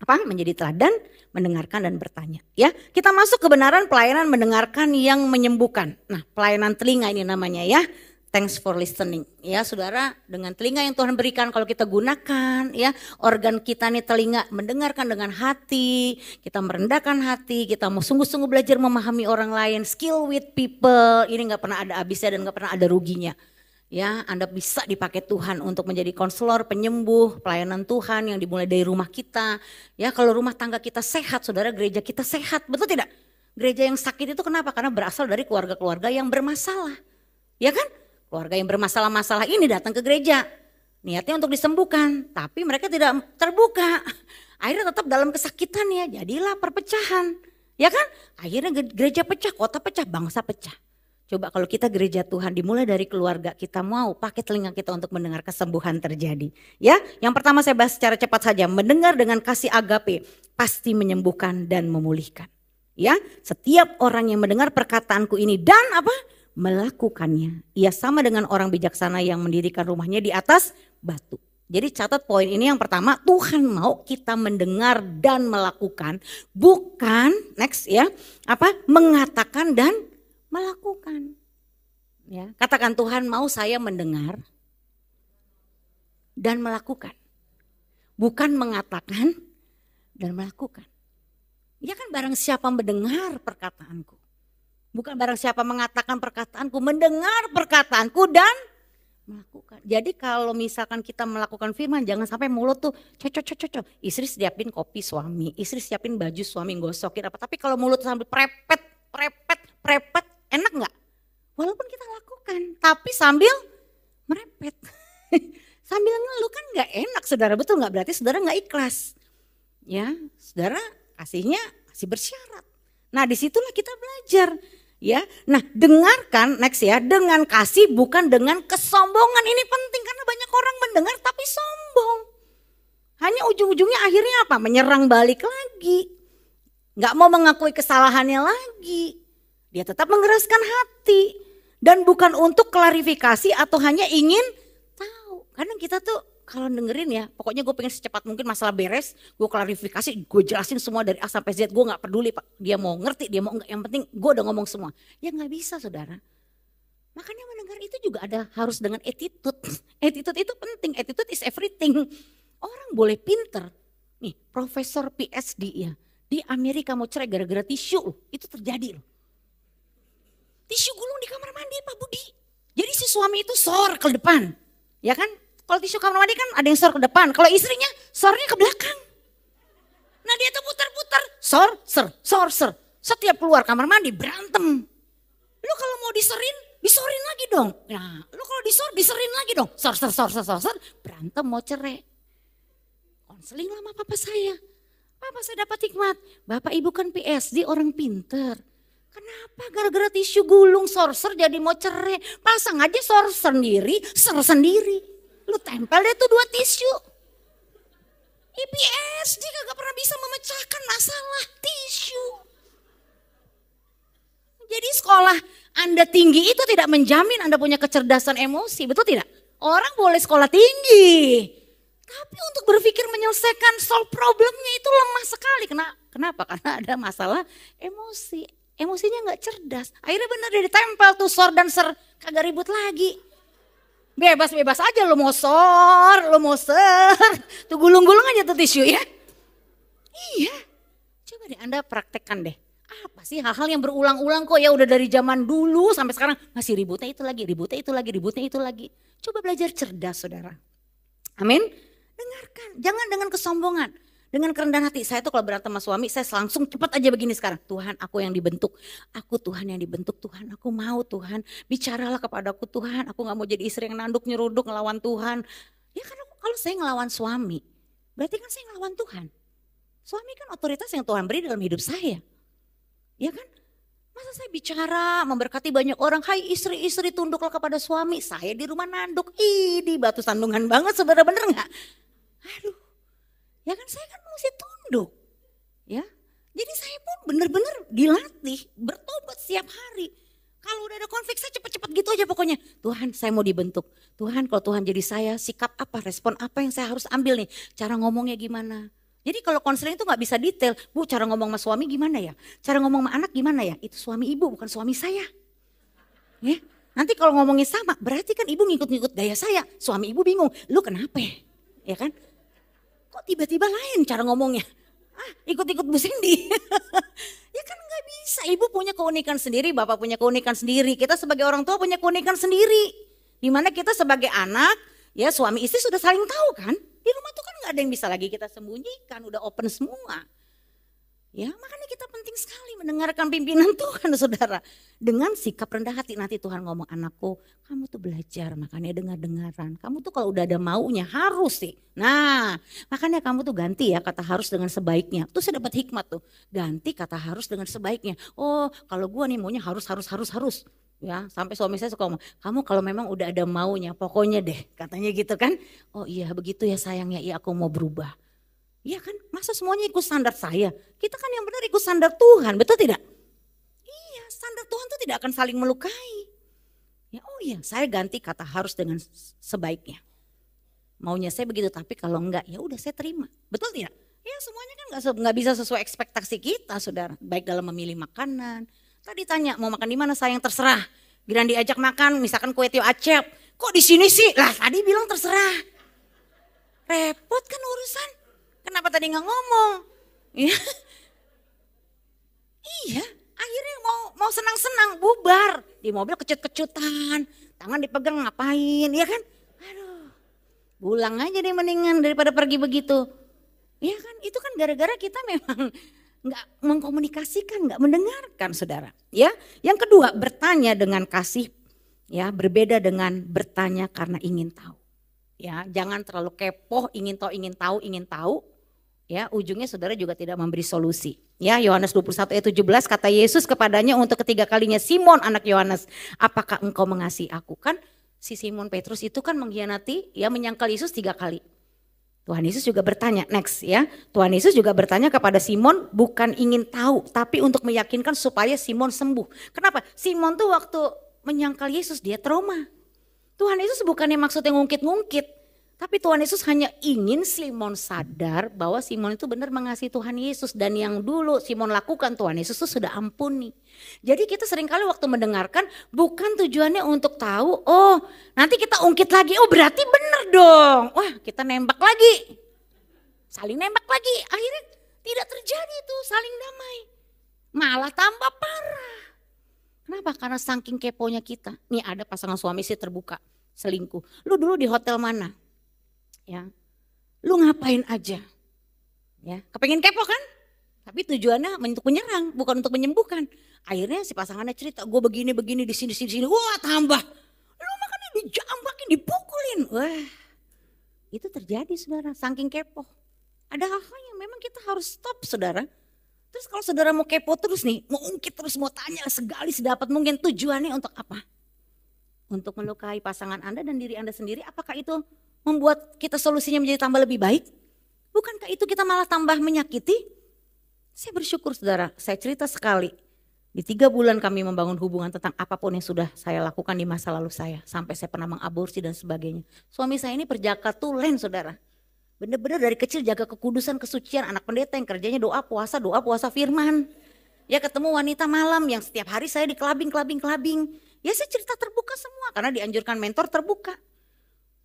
Apa? Menjadi teladan, mendengarkan dan bertanya. Ya, kita masuk kebenaran pelayanan mendengarkan yang menyembuhkan. Nah, pelayanan telinga ini namanya ya. Thanks for listening. Ya, saudara, dengan telinga yang Tuhan berikan kalau kita gunakan ya, organ kita nih telinga mendengarkan dengan hati, kita merendahkan hati, kita mau sungguh-sungguh belajar memahami orang lain, skill with people. Ini nggak pernah ada habisnya dan nggak pernah ada ruginya. Ya, Anda bisa dipakai Tuhan untuk menjadi konselor, penyembuh, pelayanan Tuhan yang dimulai dari rumah kita. Ya, kalau rumah tangga kita sehat, saudara, gereja kita sehat, betul tidak? Gereja yang sakit itu kenapa? Karena berasal dari keluarga-keluarga yang bermasalah. Ya kan? Keluarga yang bermasalah-masalah ini datang ke gereja. Niatnya untuk disembuhkan, tapi mereka tidak terbuka. Akhirnya tetap dalam kesakitan ya, jadilah perpecahan. Ya kan? Akhirnya gereja pecah, kota pecah, bangsa pecah. Coba kalau kita gereja Tuhan dimulai dari keluarga, kita mau pakai telinga kita untuk mendengar kesembuhan terjadi. Ya, yang pertama saya bahas secara cepat saja, mendengar dengan kasih agape pasti menyembuhkan dan memulihkan. Ya, setiap orang yang mendengar perkataanku ini dan apa? Melakukannya. Ia sama dengan orang bijaksana yang mendirikan rumahnya di atas batu. Jadi catat poin ini yang pertama, Tuhan mau kita mendengar dan melakukan, bukan next ya, apa? Mengatakan dan melakukan. Ya, katakan Tuhan mau saya mendengar dan melakukan. Bukan mengatakan dan melakukan. Ya kan barang siapa mendengar perkataanku. Bukan barang siapa mengatakan perkataanku, mendengar perkataanku dan melakukan. Jadi kalau misalkan kita melakukan firman, jangan sampai mulut tuh cocok. Istri siapin kopi suami, istri siapin baju suami gosokin apa. Tapi kalau mulut sambil prepet, enak nggak? Walaupun kita lakukan, tapi sambil merepet, sambil ngeluh kan nggak enak, saudara, betul nggak? Berarti saudara nggak ikhlas, ya, saudara kasihnya masih bersyarat. Nah disitulah kita belajar, ya. Nah dengarkan next ya, dengan kasih bukan dengan kesombongan. Ini penting karena banyak orang mendengar tapi sombong. Hanya ujung-ujungnya akhirnya apa? Menyerang balik lagi, nggak mau mengakui kesalahannya lagi. Dia tetap mengeraskan hati dan bukan untuk klarifikasi atau hanya ingin tahu. Kadang kita tuh kalau dengerin ya, pokoknya gue pengen secepat mungkin masalah beres, gue klarifikasi, gue jelasin semua dari A sampai Z, gue gak peduli Pak, dia mau ngerti, dia mau enggak, yang penting gue udah ngomong semua. Ya gak bisa saudara. Makanya mendengar itu juga ada harus dengan attitude. Attitude itu penting, attitude is everything. Orang boleh pinter, nih profesor PhD ya, di Amerika mau cerai gara-gara tisu loh, itu terjadi loh. Tisu gulung di kamar mandi Pak Budi. Jadi si suami itu sor ke depan. Ya kan? Kalau tisu kamar mandi kan ada yang sor ke depan. Kalau istrinya sornya ke belakang. Nah dia tuh putar-putar. Sor. Setiap keluar kamar mandi berantem. Lu kalau mau disorin lagi dong. Nah lu kalau diserin lagi dong. Sor. Berantem mau cerai. Konseling lah sama papa saya. Papa saya dapat hikmat. Bapak ibu kan PSD orang pinter. Kenapa gara-gara tisu gulung sorser jadi mau cerai? Pasang aja ser sendiri. Lu tempel deh tuh 2 tisu. IPSD kagak pernah bisa memecahkan masalah tisu. Jadi sekolah Anda tinggi itu tidak menjamin Anda punya kecerdasan emosi, betul tidak? Orang boleh sekolah tinggi, tapi untuk berpikir menyelesaikan solve problemnya itu lemah sekali. Kenapa? Karena ada masalah emosi. Emosinya gak cerdas. Akhirnya benar dia ditempel tuh sor dan ser. Kagak ribut lagi. Bebas-bebas aja lo mau sor, lo mau ser. Tuh gulung-gulung aja tuh tisu ya. Iya. Coba deh Anda praktekkan deh. Apa sih hal-hal yang berulang-ulang kok ya udah dari zaman dulu sampai sekarang. Masih ributnya itu lagi. Coba belajar cerdas saudara. Amin. Dengarkan. Jangan dengan kesombongan. Dengan kerendahan hati, saya tuh kalau berantem sama suami, saya langsung cepat aja begini sekarang. Tuhan, aku yang dibentuk. Aku Tuhan yang dibentuk, Tuhan. Aku mau Tuhan. Bicaralah kepadaku Tuhan. Aku gak mau jadi istri yang nanduk, nyeruduk, ngelawan Tuhan. Ya karena kalau saya ngelawan suami, berarti kan saya ngelawan Tuhan. Suami kan otoritas yang Tuhan beri dalam hidup saya. Ya kan? Masa saya bicara, memberkati banyak orang. Hai istri-istri, tunduklah kepada suami. Saya di rumah nanduk. Ini batu sandungan banget, saudara, bener gak? Aduh. Ya kan saya kan mesti tunduk, ya. Jadi saya pun benar-benar dilatih bertobat setiap hari. Kalau udah ada konflik saya cepat-cepat gitu aja pokoknya. Tuhan saya mau dibentuk. Tuhan kalau Tuhan jadi saya sikap apa, respon apa yang saya harus ambil nih. Cara ngomongnya gimana. Jadi kalau konseling itu gak bisa detail. Bu cara ngomong sama suami gimana ya. Cara ngomong sama anak gimana ya. Itu suami ibu bukan suami saya. Ya. Nanti kalau ngomongnya sama berarti kan ibu ngikut-ngikut gaya saya. Suami ibu bingung. Lu kenapa ya kan. Kok tiba-tiba lain cara ngomongnya? Ikut-ikut Bu Cindy. Ya kan gak bisa, ibu punya keunikan sendiri, bapak punya keunikan sendiri. Kita sebagai orang tua punya keunikan sendiri. Dimana kita sebagai anak, ya suami istri sudah saling tahu kan. Di rumah tuh kan gak ada yang bisa lagi kita sembunyikan, udah open semua. Ya makanya kita penting sekali mendengarkan pimpinan Tuhan saudara. Dengan sikap rendah hati nanti Tuhan ngomong anakku kamu tuh belajar makanya dengar-dengaran. Kamu tuh kalau udah ada maunya harus sih. Nah makanya kamu tuh ganti ya kata harus dengan sebaiknya. Tuh saya dapat hikmat tuh. Ganti kata harus dengan sebaiknya. Oh kalau gua nih maunya harus. Ya sampai suami saya suka ngomong kamu kalau memang udah ada maunya pokoknya deh katanya gitu kan. Oh iya begitu ya sayangnya iya aku mau berubah. Iya kan, masa semuanya ikut standar saya? Kita kan yang benar ikut standar Tuhan, betul tidak? Iya, standar Tuhan itu tidak akan saling melukai. Ya, oh iya, saya ganti kata harus dengan sebaiknya. Maunya saya begitu, tapi kalau enggak, ya udah saya terima. Betul tidak? Ya semuanya kan nggak bisa sesuai ekspektasi kita, saudara. Baik dalam memilih makanan. Tadi tanya mau makan di mana sayang terserah. Giliran diajak makan, misalkan kue tio acep, kok di sini sih? Lah tadi bilang terserah. Repot kan urusan. Kenapa tadi nggak ngomong? Ya. Iya, akhirnya mau senang-senang bubar di mobil kecut-kecutan, tangan dipegang ngapain, ya kan? Aduh, pulang aja deh mendingan daripada pergi begitu. Ya kan, itu kan gara-gara kita memang nggak mengkomunikasikan, nggak mendengarkan, saudara. Ya, yang kedua bertanya dengan kasih, ya berbeda dengan bertanya karena ingin tahu. Ya, jangan terlalu kepo, ingin tahu. Ya, ujungnya saudara juga tidak memberi solusi. Ya, Yohanes 21 ayat 17 kata Yesus kepadanya untuk ketiga kalinya, Simon anak Yohanes, apakah engkau mengasihi aku? Kan si Simon Petrus itu kan mengkhianati, ya menyangkal Yesus 3 kali. Tuhan Yesus juga bertanya, next ya. Tuhan Yesus juga bertanya kepada Simon bukan ingin tahu, tapi untuk meyakinkan supaya Simon sembuh. Kenapa? Simon tuh waktu menyangkal Yesus dia trauma. Tuhan Yesus bukannya maksudnya ngungkit-ngungkit. Tapi Tuhan Yesus hanya ingin Simon sadar bahwa Simon itu benar mengasihi Tuhan Yesus. Dan yang dulu Simon lakukan Tuhan Yesus itu sudah ampuni. Jadi kita seringkali waktu mendengarkan bukan tujuannya untuk tahu, oh nanti kita ungkit lagi, oh berarti benar dong. Wah kita nembak lagi, saling nembak lagi. Akhirnya tidak terjadi itu saling damai. Malah tambah parah. Kenapa? Karena saking keponya kita. Nih ada pasangan suami istri terbuka, selingkuh. Lu dulu di hotel mana? Ya, lu ngapain aja, ya, kepengen kepo kan? Tapi tujuannya untuk menyerang, bukan untuk menyembuhkan. Akhirnya si pasangannya cerita, gue begini di sini, wah tambah, lu makanya dijambakin, dipukulin, wah, itu terjadi saudara, saking kepo. Ada hal-hal yang memang kita harus stop saudara. Terus kalau saudara mau kepo terus nih, mau ungkit terus, mau tanya segali sedapat mungkin, tujuannya untuk apa? Untuk melukai pasangan Anda dan diri Anda sendiri, apakah itu membuat kita solusinya menjadi tambah lebih baik? Bukankah itu kita malah tambah menyakiti? Saya bersyukur saudara, saya cerita sekali. Di 3 bulan kami membangun hubungan tentang apapun yang sudah saya lakukan di masa lalu saya. Sampai saya pernah mengaborsi dan sebagainya. Suami saya ini perjaka tulen saudara. Benar-benar dari kecil jaga kekudusan, kesucian. Anak pendeta yang kerjanya doa puasa firman. Ya ketemu wanita malam yang setiap hari saya di kelabing. Ya saya cerita terbuka semua karena dianjurkan mentor terbuka.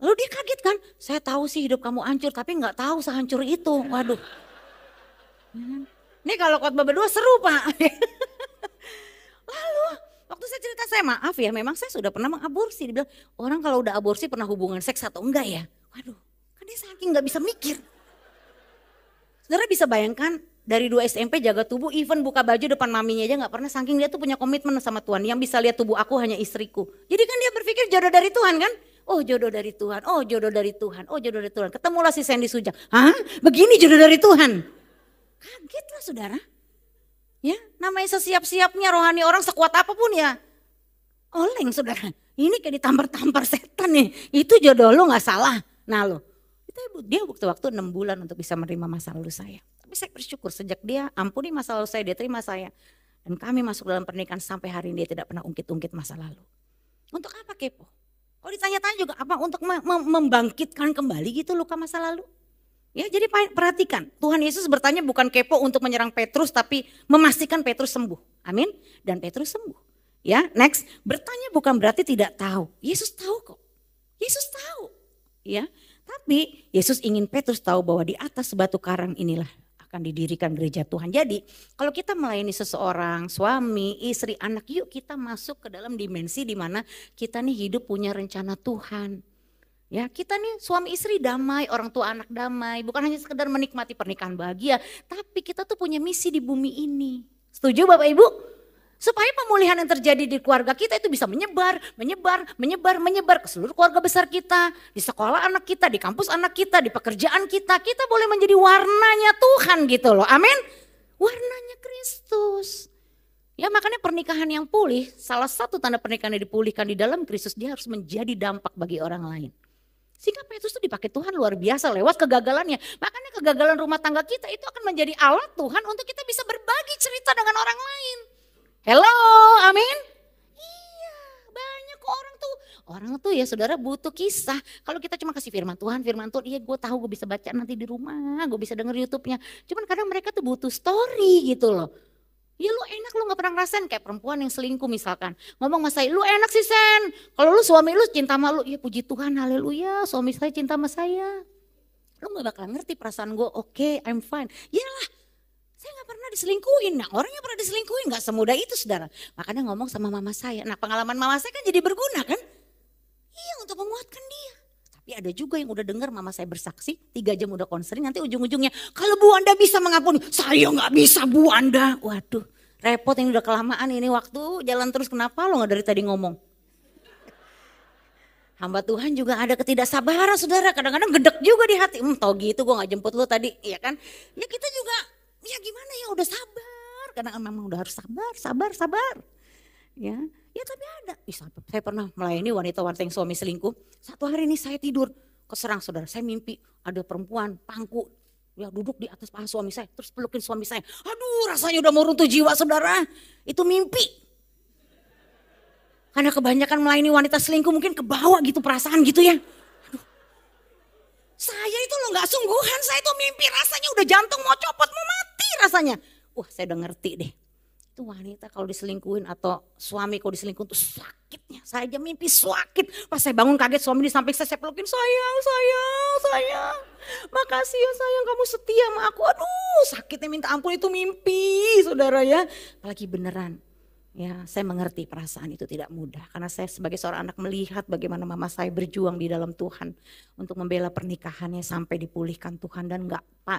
Lalu dia kaget kan, saya tahu sih hidup kamu hancur tapi gak tahu sehancur itu. Waduh. Ini kalau khotbah berdua seru Pak. Lalu waktu saya cerita saya maaf ya memang saya sudah pernah mengaborsi. Dia bilang orang kalau udah aborsi pernah hubungan seks atau enggak ya. Waduh kan dia saking gak bisa mikir. Saudara bisa bayangkan dari 2 SMP jaga tubuh, even buka baju depan maminya aja gak pernah, saking dia tuh punya komitmen sama Tuhan. Yang bisa lihat tubuh aku hanya istriku. Jadi kan dia berpikir jodoh dari Tuhan kan. Oh jodoh dari Tuhan, oh jodoh dari Tuhan, oh jodoh dari Tuhan. Ketemulah si Sandy Sujang. Hah? Begini jodoh dari Tuhan? Kaget lah saudara. Ya, namanya sesiap-siapnya rohani orang sekuat apapun ya. Oleng saudara. Ini kayak ditampar-tampar setan nih. Itu jodoh lo gak salah. Nah lo, dia butuh waktu 6 bulan untuk bisa menerima masa lalu saya. Tapi saya bersyukur sejak dia ampuni masa lalu saya, dia terima saya. Dan kami masuk dalam pernikahan sampai hari ini dia tidak pernah ungkit-ungkit masa lalu. Untuk apa kepo? Kalau ditanya-tanya juga apa? Untuk membangkitkan kembali gitu luka masa lalu. Ya jadi perhatikan, Tuhan Yesus bertanya bukan kepo untuk menyerang Petrus tapi memastikan Petrus sembuh. Amin. Dan Petrus sembuh. Ya, next, bertanya bukan berarti tidak tahu. Yesus tahu kok. Yesus tahu. Ya. Tapi Yesus ingin Petrus tahu bahwa di atas batu karang inilah akan didirikan gereja Tuhan. Jadi kalau kita melayani seseorang, suami, istri, anak, yuk kita masuk ke dalam dimensi di mana kita nih hidup punya rencana Tuhan. Ya, kita nih suami istri damai, orang tua anak damai, bukan hanya sekedar menikmati pernikahan bahagia, tapi kita tuh punya misi di bumi ini. Setuju Bapak Ibu? Supaya pemulihan yang terjadi di keluarga kita itu bisa menyebar ke seluruh keluarga besar kita, di sekolah anak kita, di kampus anak kita, di pekerjaan kita. Kita boleh menjadi warnanya Tuhan gitu loh, amin. Warnanya Kristus. Ya makanya pernikahan yang pulih, salah satu tanda pernikahan yang dipulihkan di dalam Kristus, dia harus menjadi dampak bagi orang lain. Sehingga Petrus itu dipakai Tuhan luar biasa lewat kegagalannya. Makanya kegagalan rumah tangga kita itu akan menjadi alat Tuhan untuk kita bisa berbagi cerita dengan orang lain. Hello, amin. Iya, banyak orang tuh ya saudara butuh kisah. Kalau kita cuma kasih firman Tuhan, iya gue tahu gue bisa baca nanti di rumah, gue bisa denger YouTube-nya. Cuman kadang mereka tuh butuh story gitu loh. Ya lu enak lu gak pernah ngerasain kayak perempuan yang selingkuh misalkan. Ngomong sama saya, lu enak sih Sen. Kalau lu suami lu cinta sama lu, ya puji Tuhan haleluya suami saya cinta sama saya. Lu gak bakal ngerti perasaan gue, oke, I'm fine. Yalah. Saya gak pernah diselingkuhin, nah orangnya pernah diselingkuhin gak semudah itu saudara. Makanya ngomong sama mama saya, nah pengalaman mama saya kan jadi berguna kan. Iya untuk menguatkan dia. Tapi ada juga yang udah dengar mama saya bersaksi, 3 jam udah konseling nanti ujung-ujungnya. Kalau Bu Anda bisa mengampuni, saya gak bisa Bu Anda. Waduh repot ini udah kelamaan ini waktu jalan terus kenapa lo gak dari tadi ngomong. Hamba Tuhan juga ada ketidaksabaran saudara, kadang-kadang gedek juga di hati. Tau gitu gue gak jemput lo tadi, ya kan. Ya kita juga ya gimana ya udah sabar, karena memang udah harus sabar. Ya tapi ada. Saya pernah melayani wanita-wanita yang suami selingkuh. Satu hari ini saya tidur, keserang saudara, saya mimpi ada perempuan pangku, ya duduk di atas paha suami saya, terus pelukin suami saya. Aduh rasanya udah mau runtuh jiwa saudara, itu mimpi. Karena kebanyakan melayani wanita selingkuh mungkin kebawa gitu perasaan gitu ya. Aduh. Saya itu loh gak sungguhan, saya tuh mimpi rasanya udah jantung mau copot, mau mati rasanya. Wah saya udah ngerti deh. Itu wanita kalau diselingkuhin atau suami kalau diselingkuhin tuh sakitnya. Saya aja mimpi sakit. Pas saya bangun kaget suami di samping saya pelukin, sayang. Makasih ya sayang kamu setia sama aku. Aduh sakitnya minta ampun itu mimpi saudara ya. Apalagi beneran. Ya, saya mengerti perasaan itu tidak mudah karena saya sebagai seorang anak melihat bagaimana mama saya berjuang di dalam Tuhan untuk membela pernikahannya sampai dipulihkan Tuhan dan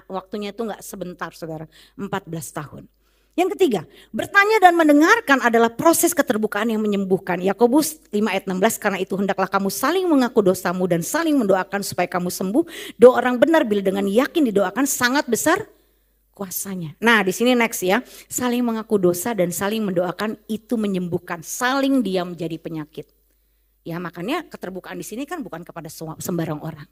waktunya itu enggak sebentar saudara, 14 tahun. Yang ketiga, bertanya dan mendengarkan adalah proses keterbukaan yang menyembuhkan. Yakobus 5 ayat 16, karena itu hendaklah kamu saling mengaku dosamu dan saling mendoakan supaya kamu sembuh. Doa orang benar bila dengan yakin didoakan sangat besar kuasanya. Nah di sini next ya, saling mengaku dosa dan saling mendoakan itu menyembuhkan, saling diam menjadi penyakit. Ya makanya keterbukaan di sini kan bukan kepada sembarang orang.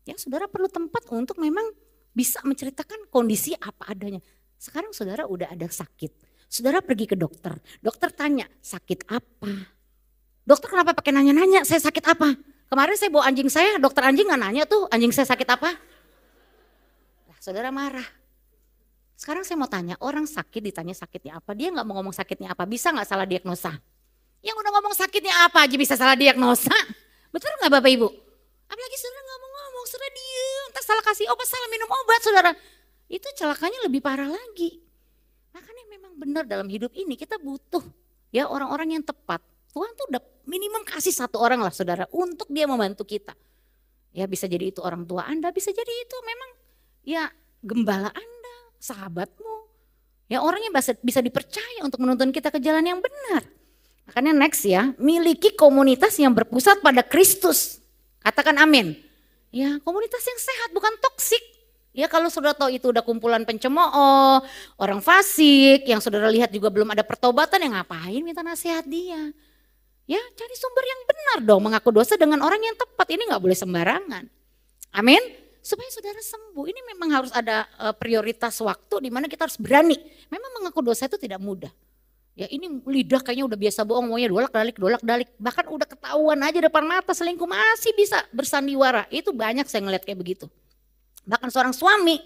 Ya saudara perlu tempat untuk memang bisa menceritakan kondisi apa adanya. Sekarang saudara udah ada sakit, saudara pergi ke dokter, dokter tanya sakit apa? Dokter kenapa pakai nanya-nanya saya sakit apa? Kemarin saya bawa anjing saya, dokter anjing gak nanya tuh anjing saya sakit apa? Nah, saudara marah. Sekarang saya mau tanya, orang sakit ditanya sakitnya apa, dia gak mau ngomong sakitnya apa, bisa gak salah diagnosa? Yang udah ngomong sakitnya apa aja bisa salah diagnosa, betul gak Bapak Ibu? Apalagi saudara gak mau ngomong, saudara diem, entah salah kasih obat, salah minum obat saudara. Itu celakanya lebih parah lagi. Makanya memang benar dalam hidup ini kita butuh ya orang-orang yang tepat. Tuhan tuh udah minimum kasih satu orang lah saudara untuk dia membantu kita. Ya bisa jadi itu orang tua Anda, bisa jadi itu memang ya gembala Anda. sahabatmu. Ya orang yang bisa dipercaya untuk menuntun kita ke jalan yang benar. Makanya next ya, miliki komunitas yang berpusat pada Kristus. Katakan amin. Ya komunitas yang sehat bukan toksik. Ya kalau saudara tahu itu udah kumpulan pencemooh, orang fasik, yang saudara lihat juga belum ada pertobatan, yang ngapain minta nasihat dia. Ya cari sumber yang benar dong, mengaku dosa dengan orang yang tepat, ini gak boleh sembarangan. Amin. Supaya saudara sembuh, ini memang harus ada prioritas waktu di mana kita harus berani. Memang mengaku dosa itu tidak mudah. Ya ini lidah kayaknya udah biasa bohong, maunya dolak-dalik. Bahkan udah ketahuan aja depan mata selingkuh masih bisa bersandiwara. Itu banyak saya ngeliat kayak begitu. Bahkan seorang suami,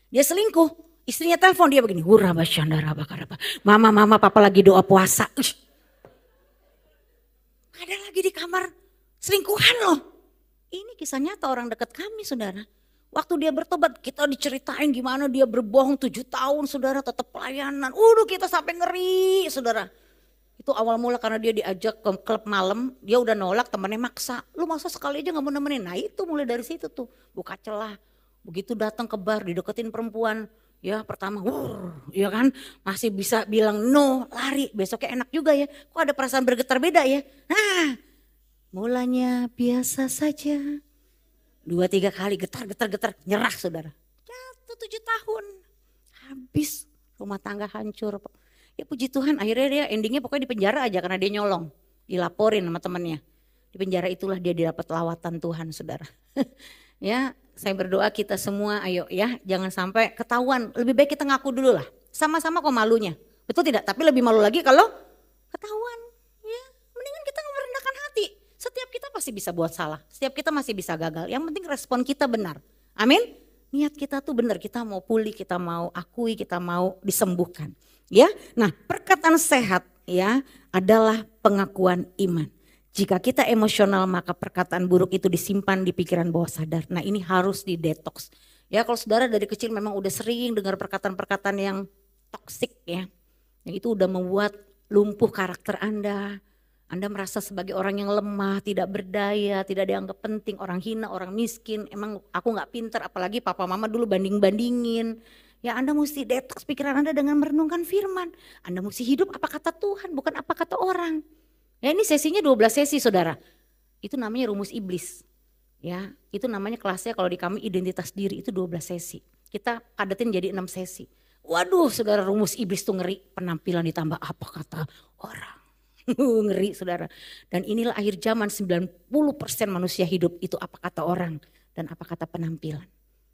dia selingkuh, istrinya telepon dia begini, huraba syandara bakaraba. Mama, papa lagi doa puasa. Ada lagi di kamar selingkuhan loh. Ini kisah nyata orang dekat kami saudara. Waktu dia bertobat kita diceritain gimana dia berbohong 7 tahun saudara tetap pelayanan. Kita sampai ngeri saudara. Itu awal mula karena dia diajak ke klub malam. Dia udah nolak, temannya maksa. Lu masa sekali aja gak mau nemenin. Nah itu mulai dari situ tuh buka celah. Begitu datang ke bar dideketin perempuan. Ya pertama ya kan masih bisa bilang no lari. Besoknya enak juga ya. Kok ada perasaan bergetar beda ya. Nah mulanya biasa saja. 2-3 kali getar, nyerah saudara. Jatuh 7 tahun, habis rumah tangga hancur. Ya puji Tuhan akhirnya dia endingnya pokoknya di penjara aja karena dia nyolong. Dilaporin sama temannya. Di penjara itulah dia didapat lawatan Tuhan saudara. Ya saya berdoa kita semua ayo ya jangan sampai ketahuan. Lebih baik kita ngaku dulu lah. Sama-sama kok malunya. Betul tidak? Tapi lebih malu lagi kalau ketahuan. Ya mendingan kita merendahkan hati. Setiap kita pasti bisa buat salah, setiap kita masih bisa gagal. Yang penting respon kita benar. Amin. Niat kita tuh benar, kita mau pulih, kita mau akui, kita mau disembuhkan. Ya, nah perkataan sehat ya adalah pengakuan iman. Jika kita emosional maka perkataan buruk itu disimpan di pikiran bawah sadar. Nah ini harus didetoks. Ya kalau saudara dari kecil memang udah sering dengar perkataan-perkataan yang toksik ya, yang itu udah membuat lumpuh karakter Anda. Anda merasa sebagai orang yang lemah, tidak berdaya, tidak dianggap penting, orang hina, orang miskin. Emang aku gak pinter, apalagi papa mama dulu banding-bandingin. Ya Anda mesti detoks pikiran Anda dengan merenungkan firman. Anda mesti hidup apa kata Tuhan, bukan apa kata orang. Ya ini sesinya 12 sesi saudara. Itu namanya rumus iblis. Ya itu namanya kelasnya kalau di kami identitas diri itu 12 sesi. Kita padetin jadi 6 sesi. Waduh saudara rumus iblis tuh ngeri. Penampilan ditambah apa kata orang. Ngeri saudara. Dan inilah akhir zaman 90% manusia hidup itu apa kata orang dan apa kata penampilan.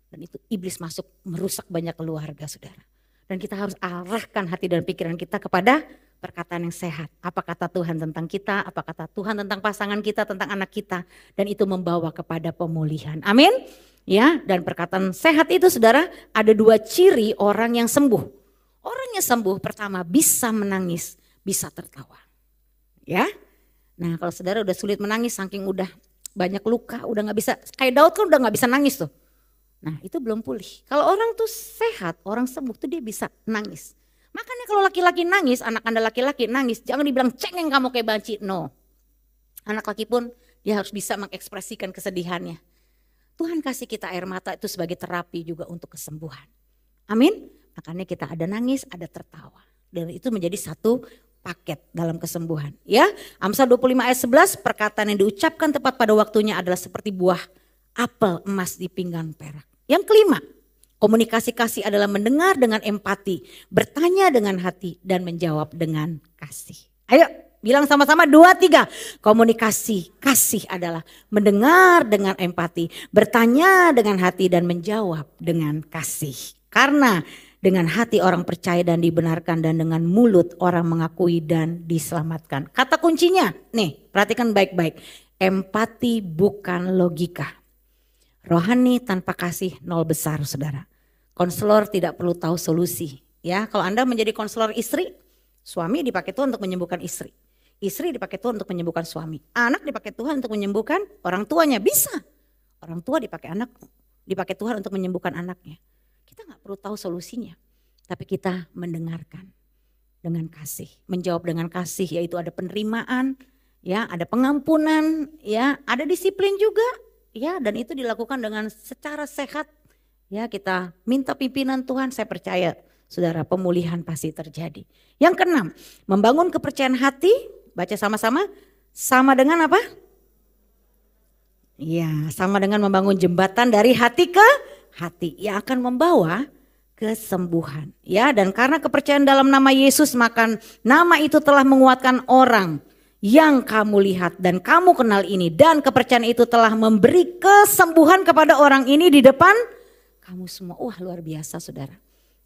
Dan itu iblis masuk merusak banyak keluarga saudara. Dan kita harus arahkan hati dan pikiran kita kepada perkataan yang sehat. Apa kata Tuhan tentang kita, apa kata Tuhan tentang pasangan kita, tentang anak kita. Dan itu membawa kepada pemulihan. Amin. Ya, dan perkataan sehat itu saudara ada 2 ciri orang yang sembuh. Orang yang sembuh pertama bisa menangis, bisa tertawa. Ya, nah kalau saudara udah sulit menangis saking udah banyak luka, udah gak bisa, kayak Daud kan udah gak bisa nangis tuh. Nah itu belum pulih. Kalau orang tuh sehat, orang sembuh tuh dia bisa nangis. Makanya kalau laki-laki nangis, anak Anda laki-laki nangis, jangan dibilang cengeng kamu kayak banci, no. Anak laki pun dia harus bisa mengekspresikan kesedihannya. Tuhan kasih kita air mata itu sebagai terapi juga untuk kesembuhan. Amin. Makanya kita ada nangis, ada tertawa. Dan itu menjadi satu paket dalam kesembuhan. Ya, Amsal 25 ayat 11 perkataan yang diucapkan tepat pada waktunya adalah seperti buah apel emas di pinggan perak. Yang kelima, komunikasi kasih adalah mendengar dengan empati, bertanya dengan hati dan menjawab dengan kasih. Ayo bilang sama-sama 2, 3. Komunikasi kasih adalah mendengar dengan empati, bertanya dengan hati dan menjawab dengan kasih. Karena dengan hati orang percaya dan dibenarkan dan dengan mulut orang mengakui dan diselamatkan. Kata kuncinya, nih perhatikan baik-baik. Empati bukan logika. Rohani tanpa kasih nol besar saudara. Konselor tidak perlu tahu solusi. Ya, kalau Anda menjadi konselor istri, suami dipakai Tuhan untuk menyembuhkan istri. Istri dipakai Tuhan untuk menyembuhkan suami. Anak dipakai Tuhan untuk menyembuhkan orang tuanya, bisa. Orang tua dipakai Tuhan untuk menyembuhkan anaknya. Kita gak perlu tahu solusinya, tapi kita mendengarkan dengan kasih, menjawab dengan kasih, yaitu ada penerimaan, ya, ada pengampunan, ya, ada disiplin juga, ya, dan itu dilakukan dengan secara sehat, Ya, kita minta pimpinan Tuhan, saya percaya saudara pemulihan pasti terjadi. Yang keenam, membangun kepercayaan hati, baca sama-sama, sama dengan apa? Ya, sama dengan membangun jembatan dari hati ke hati yang akan membawa kesembuhan. Ya, dan karena kepercayaan dalam nama Yesus, maka nama itu telah menguatkan orang yang kamu lihat dan kamu kenal ini, dan kepercayaan itu telah memberi kesembuhan kepada orang ini di depan kamu semua. Wah, luar biasa saudara.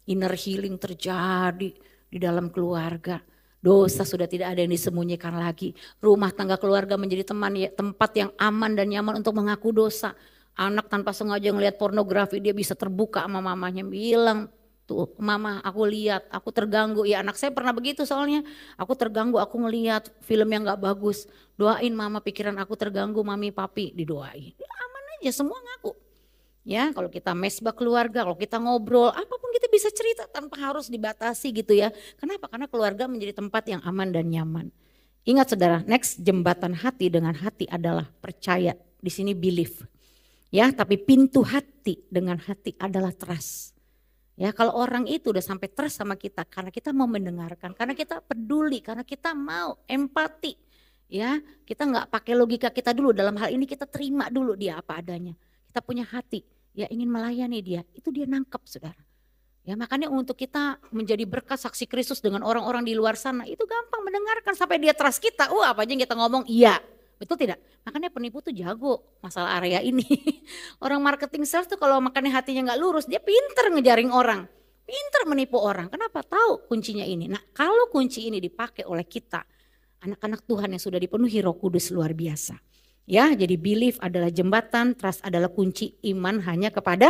Inner healing terjadi di dalam keluarga. Dosa sudah tidak ada yang disembunyikan lagi. Rumah tangga keluarga menjadi tempat yang aman dan nyaman untuk mengaku dosa. Anak tanpa sengaja ngelihat pornografi, dia bisa terbuka sama mamanya, bilang, tuh mama aku lihat, aku terganggu. Ya, anak saya pernah begitu soalnya. Aku terganggu, aku ngelihat film yang gak bagus. Doain mama, pikiran aku terganggu, mami papi, didoain. Ya, aman aja, semua ngaku. Ya, kalau kita mesbah keluarga, kalau kita ngobrol, apapun kita bisa cerita tanpa harus dibatasi gitu ya. Kenapa? Karena keluarga menjadi tempat yang aman dan nyaman. Ingat saudara, next, jembatan hati dengan hati adalah percaya. Di sini belief. Ya, tapi pintu hati dengan hati adalah trust. Ya, kalau orang itu udah sampai trust sama kita karena kita mau mendengarkan, karena kita peduli, karena kita mau empati. Ya, kita nggak pakai logika kita dulu, dalam hal ini kita terima dulu dia apa adanya. Kita punya hati, ya ingin melayani dia, itu dia nangkep saudara. Ya, makanya untuk kita menjadi berkat saksi Kristus dengan orang-orang di luar sana, itu gampang mendengarkan sampai dia trust kita. Apa aja yang kita ngomong iya, betul tidak? Makanya penipu tuh jago masalah area ini. Orang marketing sales tuh kalau makanya hatinya nggak lurus, dia pinter ngejaring orang, pinter menipu orang. Kenapa? Tahu kuncinya ini. Nah, kalau kunci ini dipakai oleh kita, anak-anak Tuhan yang sudah dipenuhi Roh Kudus, luar biasa. Ya, jadi belief adalah jembatan, trust adalah kunci, iman hanya kepada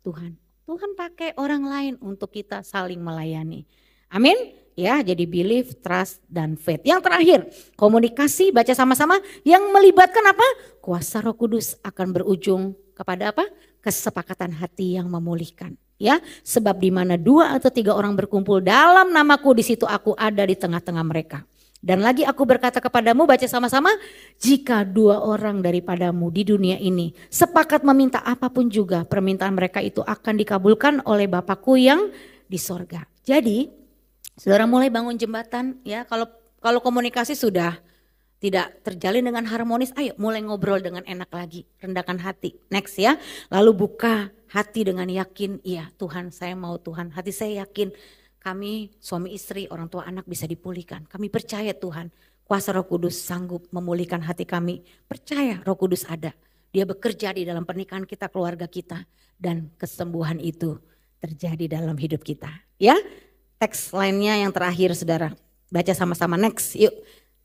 Tuhan. Tuhan pakai orang lain untuk kita saling melayani. Amin. Ya, jadi belief, trust, dan faith. Yang terakhir, komunikasi, baca sama-sama, yang melibatkan apa? Kuasa Roh Kudus akan berujung kepada apa? Kesepakatan hati yang memulihkan. Ya, sebab di mana 2 atau 3 orang berkumpul dalam namaku, di situ aku ada di tengah-tengah mereka. Dan lagi aku berkata kepadamu, baca sama-sama, jika 2 orang daripadamu di dunia ini sepakat meminta apapun juga, permintaan mereka itu akan dikabulkan oleh Bapakku yang di sorga. Jadi, saudara mulai bangun jembatan ya, kalau komunikasi sudah tidak terjalin dengan harmonis, ayo mulai ngobrol dengan enak lagi, rendahkan hati. Next ya, lalu buka hati dengan yakin, iya Tuhan saya mau Tuhan, hati saya yakin. Kami suami istri, orang tua anak bisa dipulihkan. Kami percaya Tuhan, kuasa Roh Kudus sanggup memulihkan hati kami. Percaya Roh Kudus ada. Dia bekerja di dalam pernikahan kita, keluarga kita. Dan kesembuhan itu terjadi dalam hidup kita. Ya, teks lainnya yang terakhir saudara. Baca sama-sama next, yuk.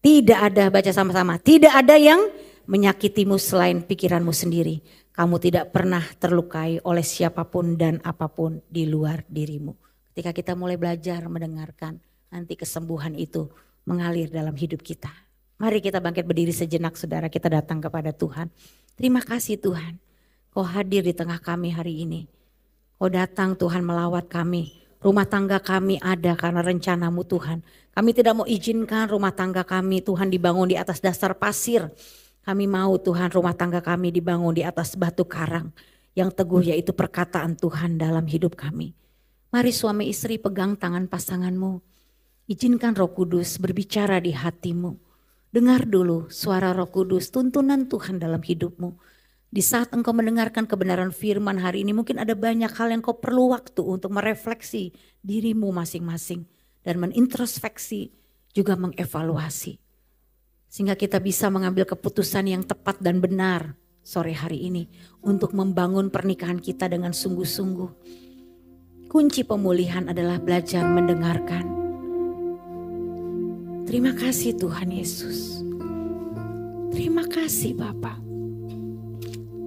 Tidak ada, baca sama-sama. Tidak ada yang menyakitimu selain pikiranmu sendiri. Kamu tidak pernah terlukai oleh siapapun dan apapun di luar dirimu. Ketika kita mulai belajar mendengarkan, nanti kesembuhan itu mengalir dalam hidup kita. Mari kita bangkit berdiri sejenak saudara, kita datang kepada Tuhan. Terima kasih Tuhan, Kau hadir di tengah kami hari ini. Kau datang Tuhan melawat kami. Rumah tangga kami ada karena rencanamu Tuhan. Kami tidak mau izinkan rumah tangga kami Tuhan dibangun di atas dasar pasir. Kami mau Tuhan rumah tangga kami dibangun di atas batu karang. Yang teguh yaitu perkataan Tuhan dalam hidup kami. Mari suami istri pegang tangan pasanganmu. Izinkan Roh Kudus berbicara di hatimu. Dengar dulu suara Roh Kudus, tuntunan Tuhan dalam hidupmu. Di saat engkau mendengarkan kebenaran firman hari ini, mungkin ada banyak hal yang kau perlu waktu untuk merefleksi dirimu masing-masing. Dan menintrospeksi, juga mengevaluasi. Sehingga kita bisa mengambil keputusan yang tepat dan benar sore hari ini. Untuk membangun pernikahan kita dengan sungguh-sungguh. Kunci pemulihan adalah belajar mendengarkan. Terima kasih Tuhan Yesus. Terima kasih Bapa.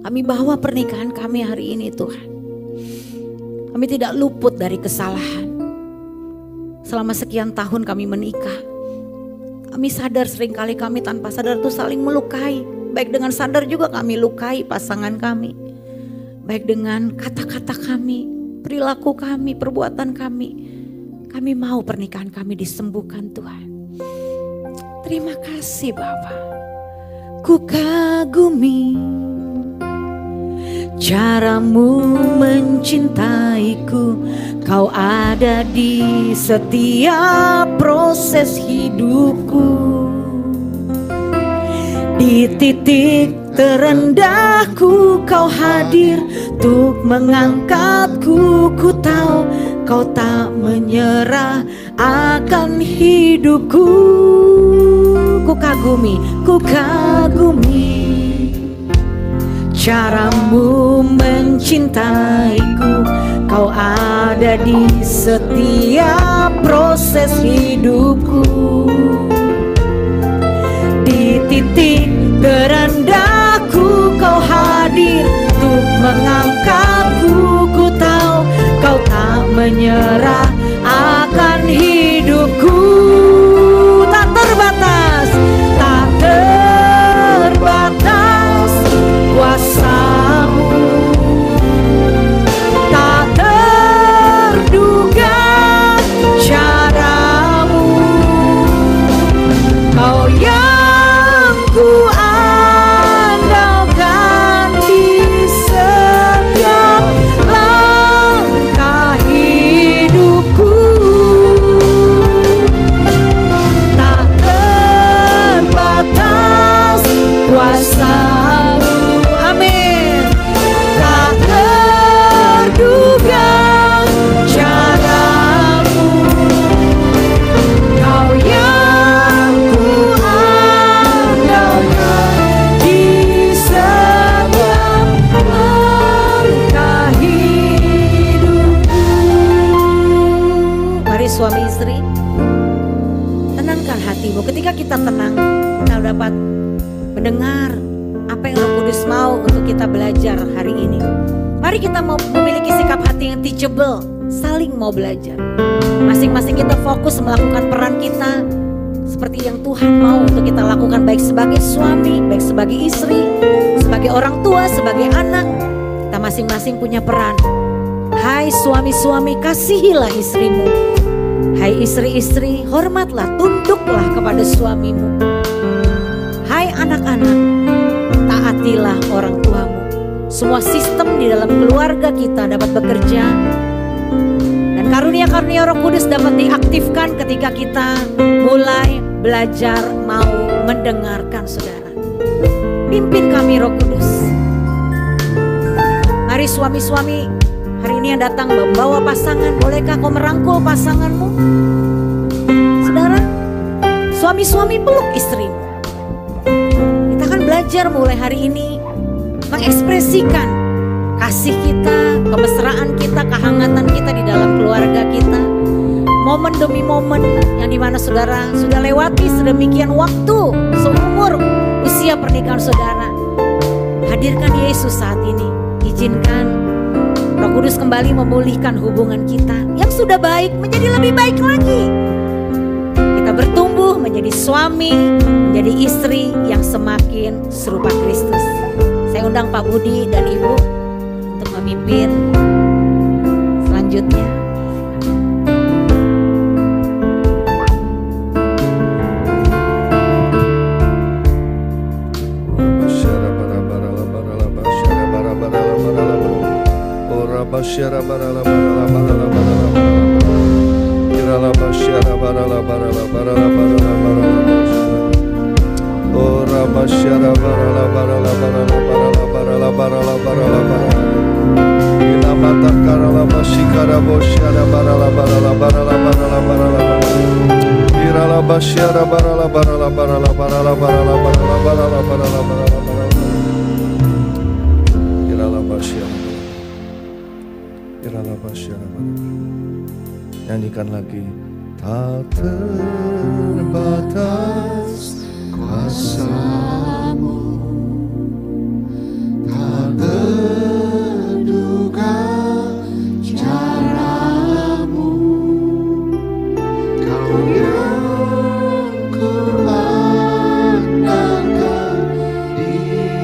Kami bawa pernikahan kami hari ini Tuhan. Kami tidak luput dari kesalahan. Selama sekian tahun kami menikah. Kami sadar seringkali kami tanpa sadar itu saling melukai. Baik dengan sadar juga kami lukai pasangan kami. Baik dengan kata-kata kami. Perilaku kami, perbuatan kami. Kami mau pernikahan kami disembuhkan Tuhan. Terima kasih Bapa. Ku kagumi Caramu mencintaiku, kau ada di setiap proses hidupku. Di titik terendahku kau hadir untuk mengangkatku. Ku tahu kau tak menyerah akan hidupku. Ku kagumi caramu mencintaiku, kau ada di setiap proses hidupku. Di titik terendahku kau hadir untuk mengangkatku. Ku tahu kau tak menyerah akan hidupku. Tak terbatas, tak terbatas kuasamu, tak terduga caramu. Kau yang ku andalkan di setiap langkah hidupku. Tak terbatas kuasamu, amin. Tak terduga caramu. Kau yang ku andalkan di setiap langkah hidupku. Mari suami istri, tenangkan hatimu. Ketika kita tenang, kita dapat mendengar apa yang Roh Kudus mau untuk kita belajar hari ini. Mari kita mau memiliki sikap hati yang teachable, saling mau belajar. Masing-masing kita fokus melakukan peran kita seperti yang Tuhan mau untuk kita lakukan, baik sebagai suami, baik sebagai istri, sebagai orang tua, sebagai anak. Kita masing-masing punya peran. Hai suami-suami, kasihilah istrimu. Hai istri-istri, hormatlah, tunduklah kepada suamimu. Hai anak-anak, taatilah orang tuamu. Semua sistem di dalam keluarga kita dapat bekerja, dan karunia-karunia Roh Kudus dapat diaktifkan ketika kita mulai belajar mau mendengarkan saudara. Pimpin kami Roh Kudus. Mari suami-suami hari ini yang datang membawa pasangan, bolehkah kau merangkul pasanganmu? Saudara, suami-suami peluk istrimu. Kita akan belajar mulai hari ini mengekspresikan kasih kita, kemesraan kita, kehangatan kita di dalam keluarga kita. Momen demi momen yang dimana saudara sudah lewati sedemikian waktu seumur usia pernikahan saudara. Hadirkan Yesus saat ini. Izinkan Roh Kudus kembali memulihkan hubungan kita yang sudah baik menjadi lebih baik lagi. Kita bertumbuh menjadi suami, menjadi istri yang semakin serupa Kristus. Saya undang Pak Budi dan Ibu untuk memimpin selanjutnya. Nyanyikan lagi. Tak terbatas kuasamu, tak terduga caramu. Kau yang kuandalkan di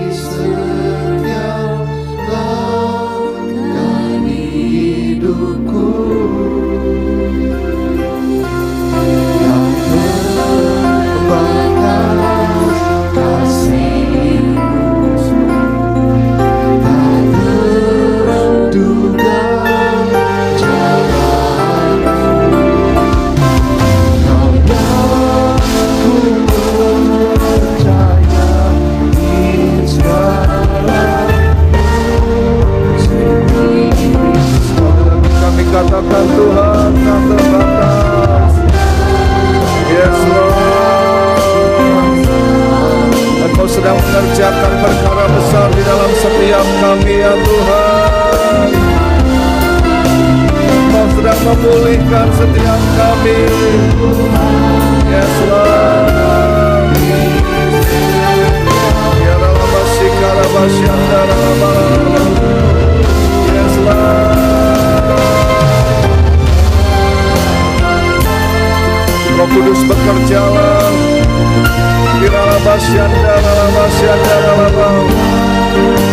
setiap langkah hidupku. Kasih setiap kami. Yes Lord. Ya Rabba Sikara Basyandara Rabba. Yes Lord. Roh Kudus bekerjalah.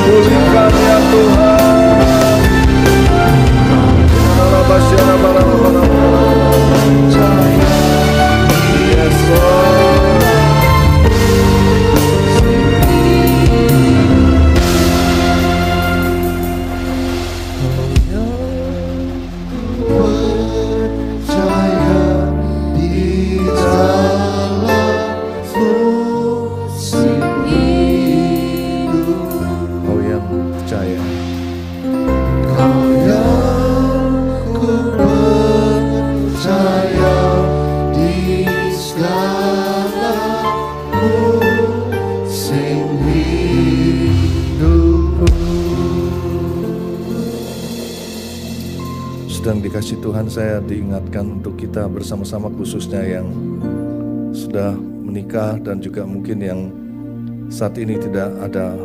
Pulihkan ya Tuhan. Yes Lord. Percaya di dalam musim hidup. Kau yang percaya. Kau yang ku percaya di segala musim hidup. Sedang dikasih Tuhan, saya diingatkan untuk kita bersama-sama, khususnya yang sudah menikah dan juga mungkin yang saat ini tidak ada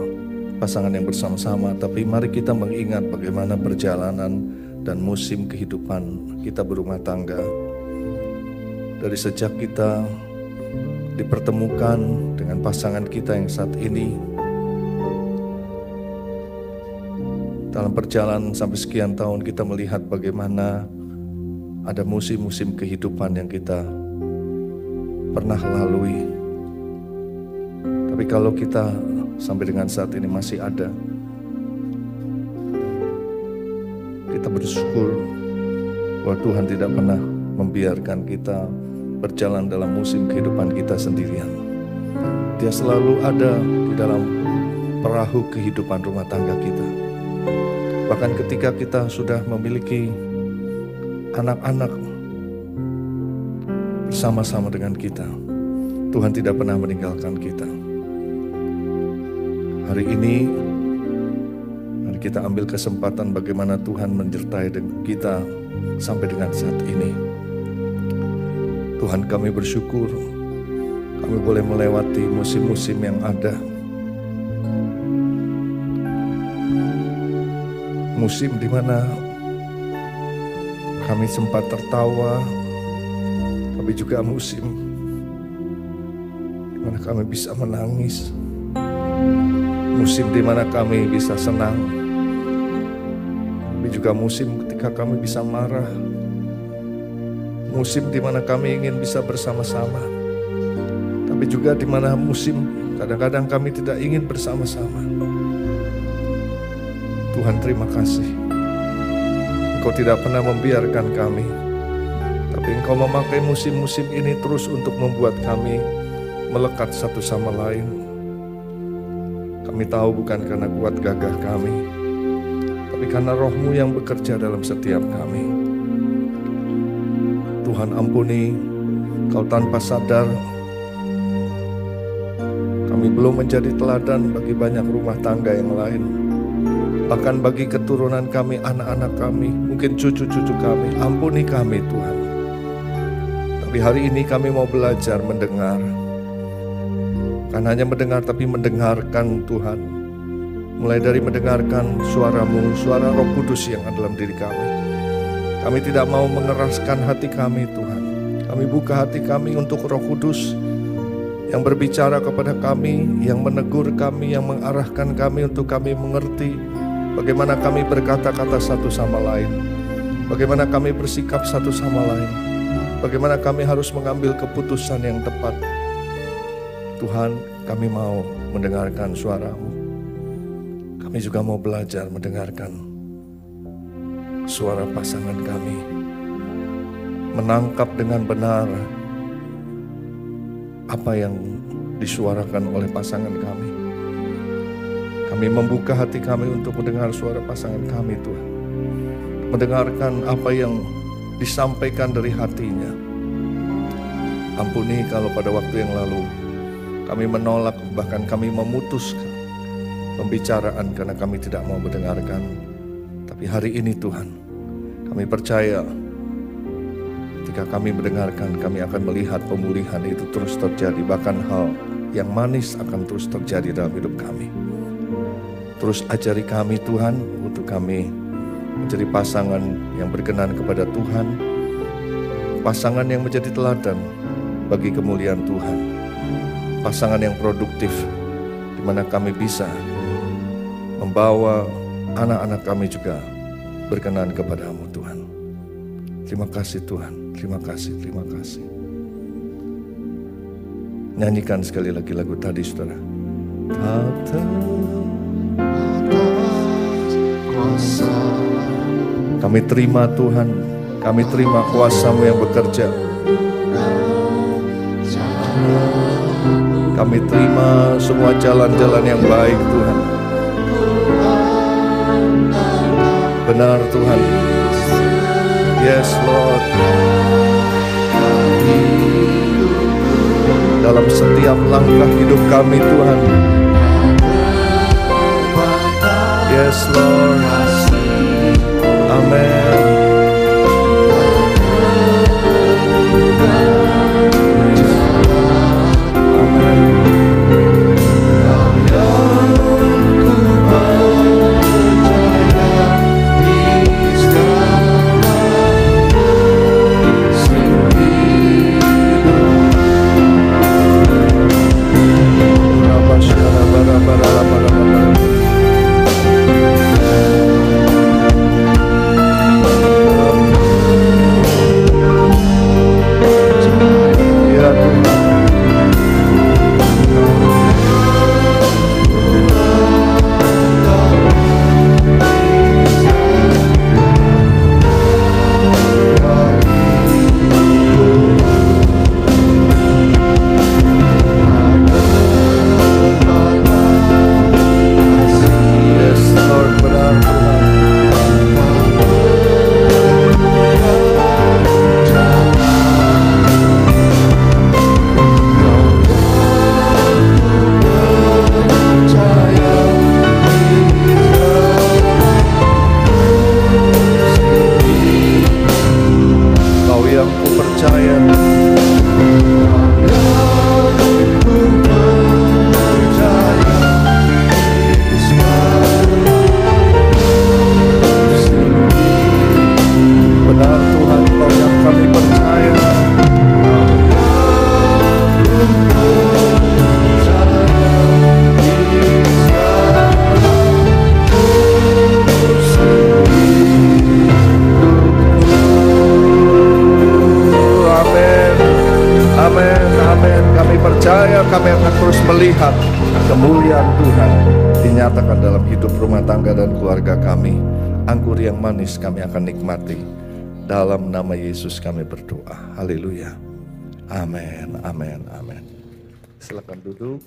pasangan yang bersama-sama, tapi mari kita mengingat bagaimana perjalanan dan musim kehidupan kita berumah tangga. Dari sejak kita dipertemukan dengan pasangan kita yang saat ini, dalam perjalanan sampai sekian tahun kita melihat bagaimana ada musim-musim kehidupan yang kita pernah lalui. Tapi kalau kita sampai dengan saat ini masih ada, kita bersyukur bahwa Tuhan tidak pernah membiarkan kita berjalan dalam musim kehidupan kita sendirian. Dia selalu ada di dalam perahu kehidupan rumah tangga kita. Bahkan ketika kita sudah memiliki anak-anak bersama-sama dengan kita, Tuhan tidak pernah meninggalkan kita. Hari ini, mari kita ambil kesempatan bagaimana Tuhan menyertai kita sampai dengan saat ini. Tuhan, kami bersyukur kami boleh melewati musim-musim yang ada. Musim di mana kami sempat tertawa, tapi juga musim di mana kami bisa menangis. Musim di mana kami bisa senang, tapi juga musim ketika kami bisa marah. Musim di mana kami ingin bisa bersama-sama, tapi juga di mana musim kadang-kadang kami tidak ingin bersama-sama. Tuhan, terima kasih. Engkau tidak pernah membiarkan kami, tapi Engkau memakai musim-musim ini terus untuk membuat kami melekat satu sama lain. Kami tahu bukan karena kuat gagah kami, tapi karena Roh-Mu yang bekerja dalam setiap kami. Tuhan, ampuni, Kau tanpa sadar kami belum menjadi teladan bagi banyak rumah tangga yang lain. Bahkan bagi keturunan kami, anak-anak kami, mungkin cucu-cucu kami. Ampuni kami Tuhan. Tapi hari ini kami mau belajar mendengar. Bukan hanya mendengar, tapi mendengarkan Tuhan. Mulai dari mendengarkan suara-Mu, suara Roh Kudus yang ada dalam diri kami. Kami tidak mau mengeraskan hati kami Tuhan. Kami buka hati kami untuk Roh Kudus yang berbicara kepada kami, yang menegur kami, yang mengarahkan kami untuk kami mengerti bagaimana kami berkata-kata satu sama lain, bagaimana kami bersikap satu sama lain, bagaimana kami harus mengambil keputusan yang tepat. Tuhan, kami mau mendengarkan suara-Mu. Kami juga mau belajar mendengarkan suara pasangan kami, menangkap dengan benar apa yang disuarakan oleh pasangan kami. Kami membuka hati kami untuk mendengar suara pasangan kami Tuhan. Mendengarkan apa yang disampaikan dari hatinya. Ampuni kalau pada waktu yang lalu kami menolak, bahkan kami memutuskan pembicaraan karena kami tidak mau mendengarkan. Tapi hari ini Tuhan, kami percaya ketika kami mendengarkan, kami akan melihat pemulihan itu terus terjadi. Bahkan hal yang manis akan terus terjadi dalam hidup kami. Terus ajari kami Tuhan, untuk kami menjadi pasangan yang berkenan kepada Tuhan. Pasangan yang menjadi teladan bagi kemuliaan Tuhan. Pasangan yang produktif, di mana kami bisa membawa anak-anak kami juga berkenan kepadamu Tuhan. Terima kasih Tuhan, terima kasih, terima kasih. Nyanyikan sekali lagi lagu tadi saudara. Kami terima Tuhan, kami terima kuasa-Mu yang bekerja. Kami terima semua jalan-jalan yang baik Tuhan. Benar Tuhan. Yes Lord. Dalam setiap langkah hidup kami Tuhan. Yes Lord. Amen. Kami akan terus melihat kemuliaan Tuhan dinyatakan dalam hidup rumah tangga dan keluarga kami. Anggur yang manis kami akan nikmati. Dalam nama Yesus kami berdoa. Haleluya. Amin, amin, amin. Silakan duduk.